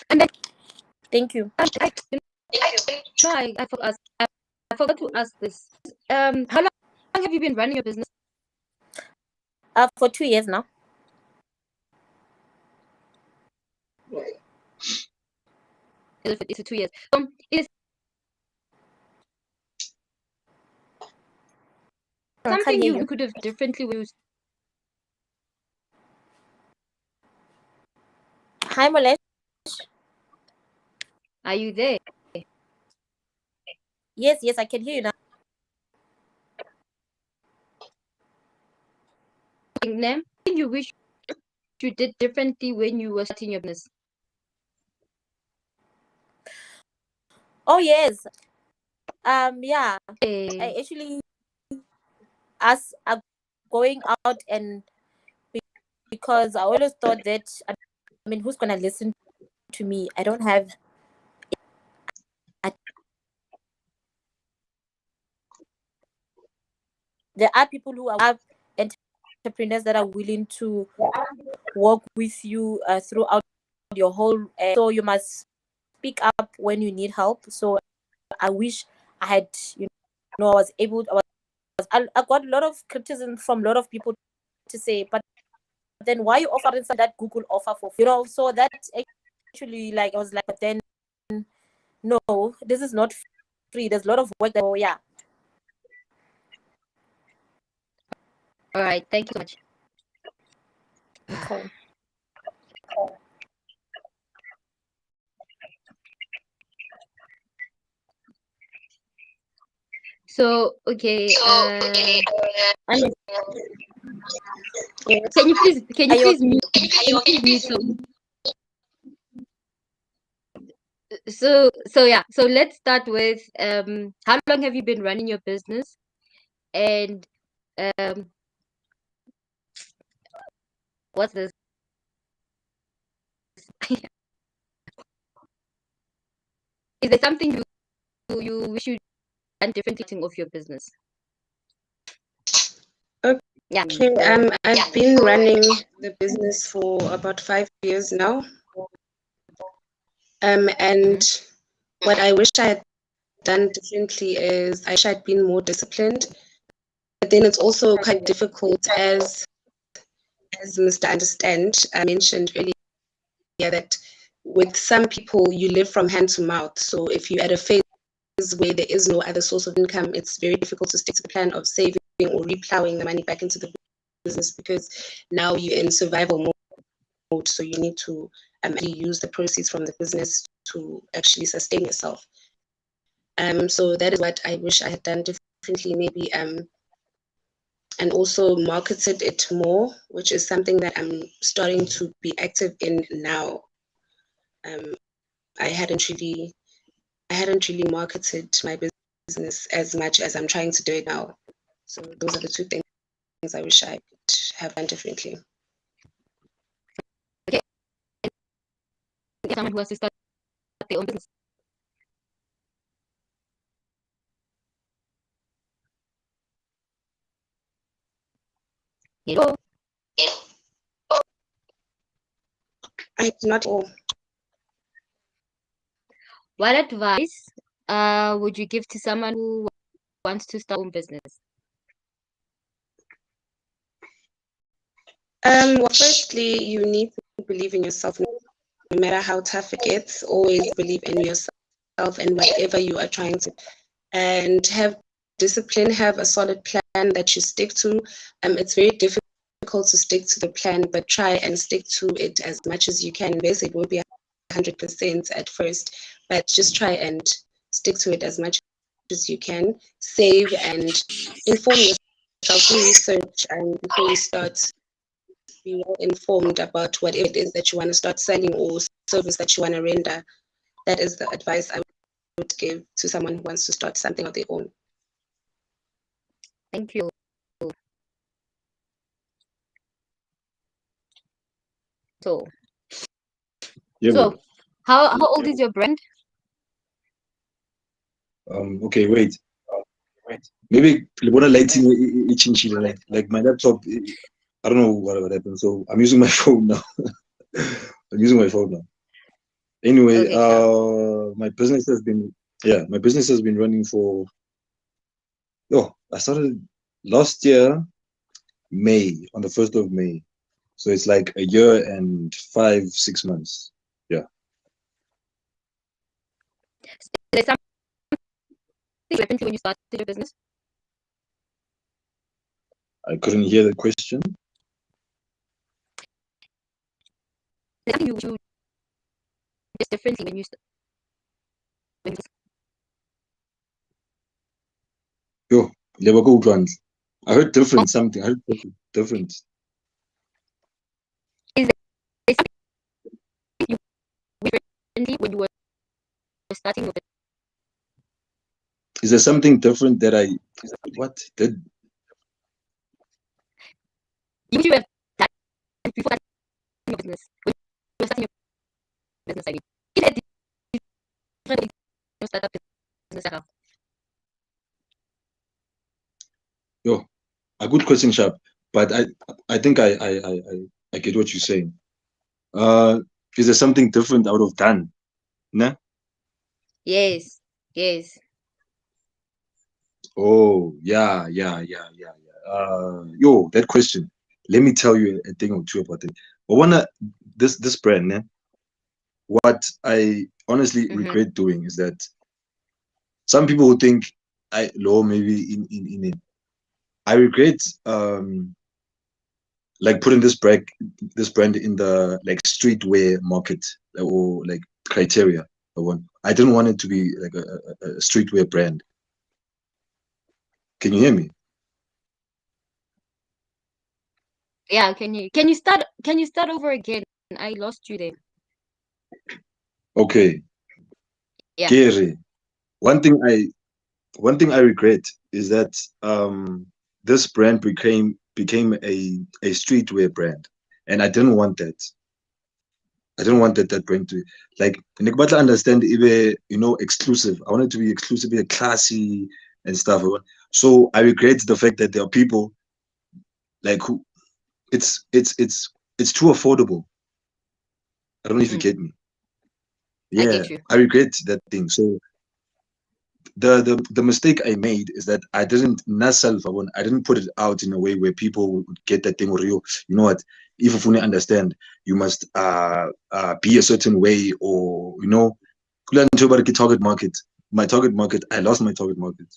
And then Thank you. I forgot to ask this. How long have you been running your business? For 2 years now. It's 2 years. Is something you could have differently used? Hi, Molesh. Are you there? Yes, I can hear you now. Name you wish you did differently when you were starting your business? Oh yes. Yeah. I actually, us are going out, and because I always thought that, I mean, who's gonna listen to me? I don't have there are people who are entrepreneurs that are willing to work with you throughout your whole. So you must speak up when you need help. So I wish I had, I was able. I got a lot of criticism from a lot of people to say, but then why you offering that Google offer for, So that actually, like, I was like, but then no, this is not free. There's a lot of work. Oh yeah. All right. Thank you so much. Okay. So okay. Can you please mute? So yeah. So let's start with how long have you been running your business, and what's this? Is there something you wish you done differently of your business? Okay. Yeah. I've been running the business for about 5 years now. And what I wish I had done differently is I wish I'd been more disciplined. But then it's also quite difficult, as Mr. Understand mentioned earlier, that with some people you live from hand to mouth. So if you're at a phase where there is no other source of income, it's very difficult to stick to the plan of saving or replowing the money back into the business, because now you're in survival mode. So you need to use the proceeds from the business to actually sustain yourself. So that is what I wish I had done differently, maybe, and also marketed it more, which is something that I'm starting to be active in now. I hadn't really marketed my business as much as I'm trying to do it now. So those are the two things I wish I could have done differently. Okay. Someone who wants to start their own business. Hello. I do not all. What advice would you give to someone who wants to start their own business? Well, firstly, you need to believe in yourself, no matter how tough it gets. Always believe in yourself and whatever you are trying to, and have discipline, have a solid plan that you stick to. It's very difficult to stick to the plan, but try and stick to it as much as you can. Basically, it won't be 100% at first, but just try and stick to it as much as you can. Save and inform yourself, do research, and before you start, be well informed about whatever it is that you want to start selling or service that you want to render. That is the advice I would give to someone who wants to start something of their own. Thank you. So, Yeah, so bro. how old is your brand? Okay, wait. Maybe Libona lighting chinchilla, like my laptop. I don't know what happened. So I'm using my phone now. I'm using my phone now. Anyway, Okay, sure. my business has been running for I started last year, May, on the 1st of May. So it's like a year and 5, 6 months. Yeah. Is there something you happened to when you started your business? I couldn't hear the question. Is there something you did differently when you when you Yo, never go drunk. I heard oh, different something. I heard different. is there something you did differently when you were starting your business? Is there something different that I did? You wish you have done before starting your business? When you were starting your business, I mean. Is there different ways to start a business around? Yo, a good question, Sharp. But I think I get what you're saying. Uh, is there something different out of done? Nah? Yes, yes. Oh, yeah. Yo, that question. Let me tell you a thing or two about it. But this brand, né? What I honestly Mm-hmm. regret doing is that some people who think I low maybe in it. I regret like putting this brand in the like streetwear market or like criteria. I didn't want it to be like a streetwear brand. Can you hear me? Yeah, can you start over again? I lost you there. Okay, Yeah. Gary. One thing I one thing I regret is that this brand became a streetwear brand, and I didn't want that. I didn't want that brand to like Nikbata understand exclusive. I wanted to be exclusive, be classy and stuff. So I regret the fact that there are people like who it's too affordable. I don't know if you Mm, get me. I Yeah, get you. I regret that thing. So the mistake I made is that I didn't I didn't put it out in a way where people would get that thing or you know what, if you fully understand, you must be a certain way, or kula ntho e ba re ke target market. My target market, I lost my target market.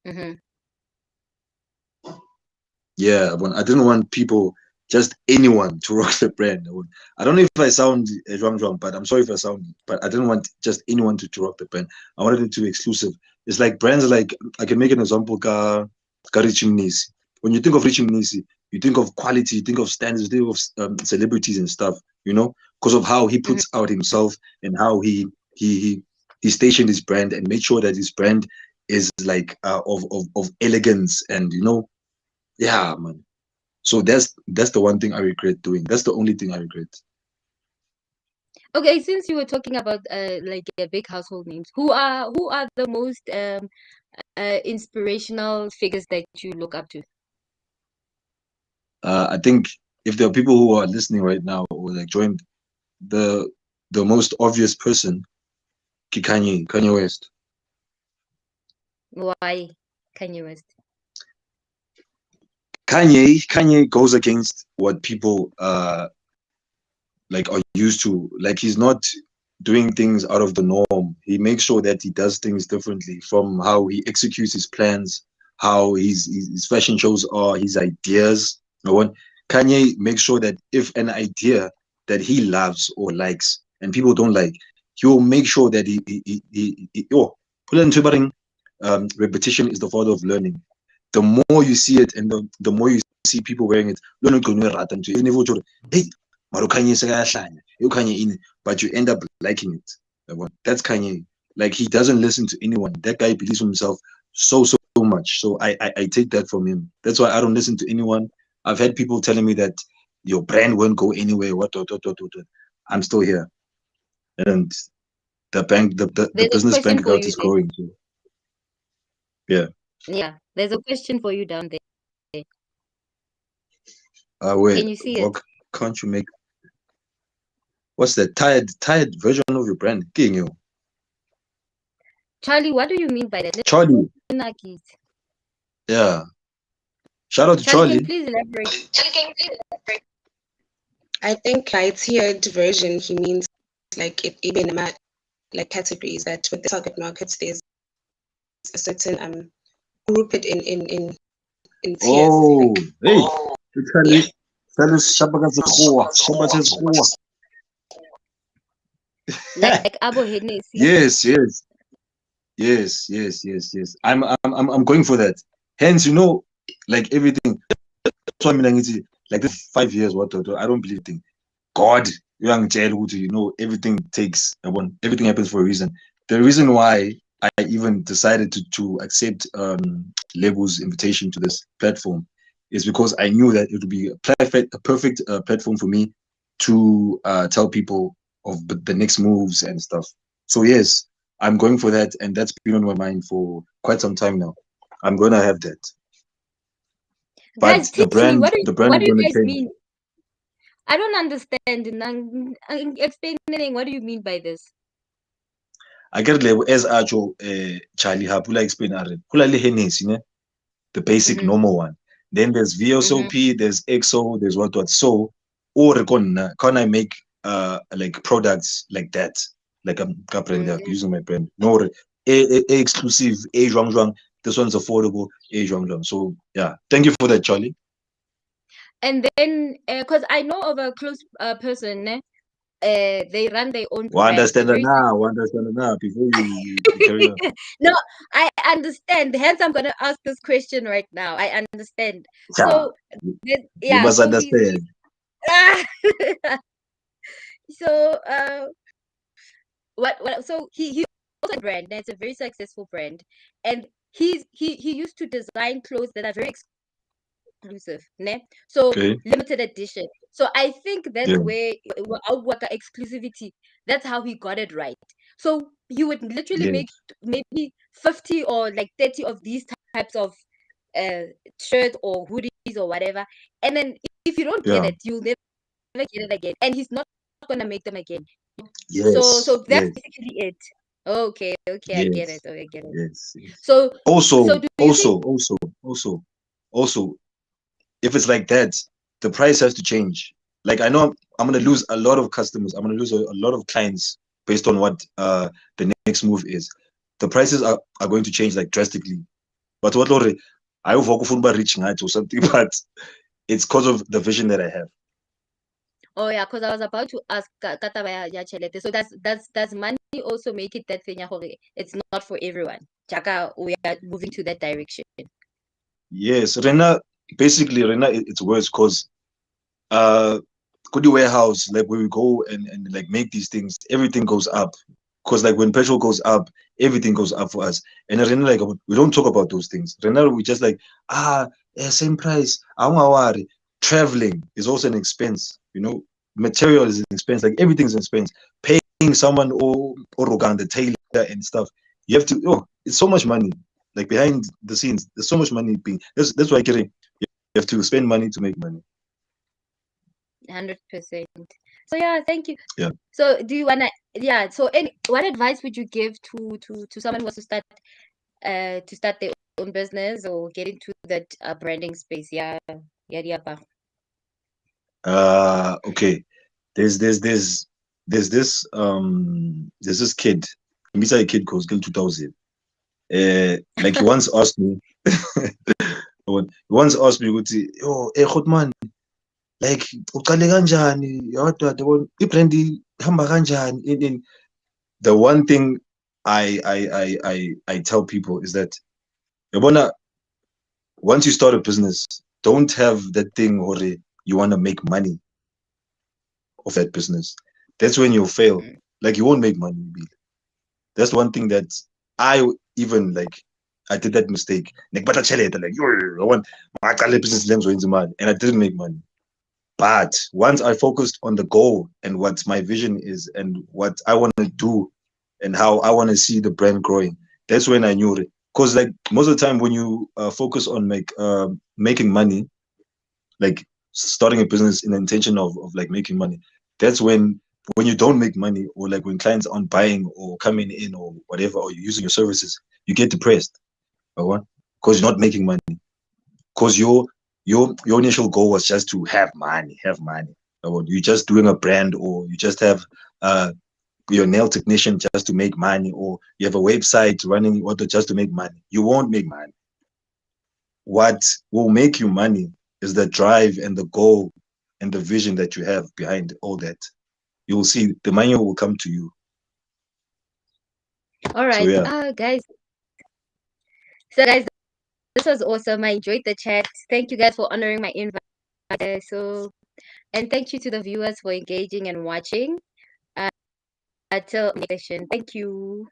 Mm-hmm. Yeah, I didn't want people, just anyone, to rock the brand. I don't know if I sound wrong, but I'm sorry if I sound. But I didn't want just anyone to rock the brand. I wanted it to be exclusive. It's like brands like, I can make an example. Ka Richie Mnisi. When you think of Richie Mnisi, you think of quality, you think of standards, you think of celebrities and stuff. Because of how he Mm-hmm. puts out himself and how he stationed his brand and made sure that his brand is like of elegance and yeah, man. So that's the one thing I regret doing. That's the only thing I regret. Okay, since you were talking about like big household names, who are the most inspirational figures that you look up to? I think if there are people who are listening right now or like joined, the the most obvious person, Kanye West. Why Kanye West? Kanye goes against what people like are used to. Like he's not doing things out of the norm. He makes sure that he does things differently from how he executes his plans, how his fashion shows are, his ideas. You know what? Kanye makes sure that if an idea that he loves or likes and people don't like, he will make sure that oh, repetition is the father of learning. The more you see it and the more you see people wearing it, hey, maro Kanye sekayahlanya, Kanye in, but you end up liking it. That's Kanye. Like he doesn't listen to anyone. That guy believes in himself so much. So I take that from him. That's why I don't listen to anyone. I've had people telling me that your brand won't go anywhere. What. I'm still here, and the There's a business question bank for account you is there. growing. So, yeah. Yeah, there's a question for you down there. Wait. Can you see it? What can't you make? What's that tired version of your brand? King you. Charlie, what do you mean by that? Charlie. Yeah. Shout out to Charlie, can you Charlie. please elaborate? I think by tiered version, he means like it even like categories that with the target markets, there's a certain group it in tiers. Oh, Like, hey. yeah. Like Abo Hennessy. Yes. I'm going for that. Hence, you know, like everything. That's why I mean, like the 5 years, what I don't believe thing. God, young jail, you know, everything everything happens for a reason. The reason why I even decided to accept Label's invitation to this platform is because I knew that it would be a perfect platform for me to tell people of the next moves and stuff. So yes, I'm going for that, and that's been on my mind for quite some time now. I'm gonna have that. But Guys, teach me. What the do brand is you gonna guys change. mean? I don't understand. Explaining. What do you mean by this? I get level as actual Charlie Hapula explain Pula le Hennessy, the basic normal one. Then there's VSOP, there's EXO, there's what. So or can I make like products like that? Like I'm using my brand. No exclusive, a zhuang. This one's affordable, a zhuang. So yeah, thank you for that, Charlie. And then, because I know of a close person, they run their own One brand. understand now before you carry on. No, I understand. Hence, I'm gonna ask this question right now. I understand. Yeah, So, you must so understand. so what so he also a brand that's a very successful brand, and he used to design clothes that are very exclusive, ne? So Okay. limited edition. So I think that's Yeah. where our worker exclusivity, that's how he got it right. So he would literally Yeah. make maybe 50 or like 30 of these types of shirts or hoodies or whatever, and then if you don't get Yeah. it, you'll never get it again, and he's not gonna make them again. So Yes. that's Yes. basically it. Okay, I get it. Yes. Okay, I get it. Yes. Yes. So Also, do you think also, if it's like that, the price has to change. Like I know I'm gonna lose a lot of customers. I'm gonna lose a lot of clients based on what the next move is. The prices are going to change like drastically. But what Lord, I hope I reaching heights or something, but it's because of the vision that I have. Oh yeah, because I was about to ask So does money also make it that thing? It's not for everyone. Chaka, we are moving to that direction. Yes, basically Rena, it's worse because could the warehouse, like where we go and like make these things, everything goes up. Because like when petrol goes up, everything goes up for us. And Rena, like we don't talk about those things. Rena, we just like, same price. I don't worry. Traveling is also an expense, you know. Material is an expense, like everything's an expense. Paying someone or the tailor and stuff. You have to it's so much money. Like behind the scenes, there's so much money being that's why you have to spend money to make money. 100%. So yeah, thank you. Yeah. So do you wanna what advice would you give to someone who wants to start their own business or get into that branding space? Yeah, yeah, yeah. Okay. There's this kid. He's a kid called Skill 2000. Like he once asked me, ukuthi, yo, Khotman, like uqale kanjani? Yabona i-brand ihamba kanjani? The one thing I tell people is that yabona, once you start a business, don't have that thing or you want to make money of that business. That's when you'll fail. Mm. Like you won't make money. That's one thing that I even like. I did that mistake. Like, but like, I want my business and I didn't make money. But once I focused on the goal and what my vision is and what I want to do and how I want to see the brand growing, that's when I knew it. Because like most of the time when you focus on like making money, like starting a business in the intention of like making money, that's when you don't make money or like when clients aren't buying or coming in or whatever, or you're using your services, you get depressed. Because you're not making money. Because your initial goal was just to have money, have money. Or you're just doing a brand, or you just have your nail technician just to make money, or you have a website running just to make money. You won't make money. What will make you money is the drive and the goal and the vision that you have behind all that. You will see the money will come to you. All So right, yeah. guys. So guys, this was awesome. I enjoyed the chat. Thank you guys for honoring my invite. So, and thank you to the viewers for engaging and watching. Until next session. Thank you.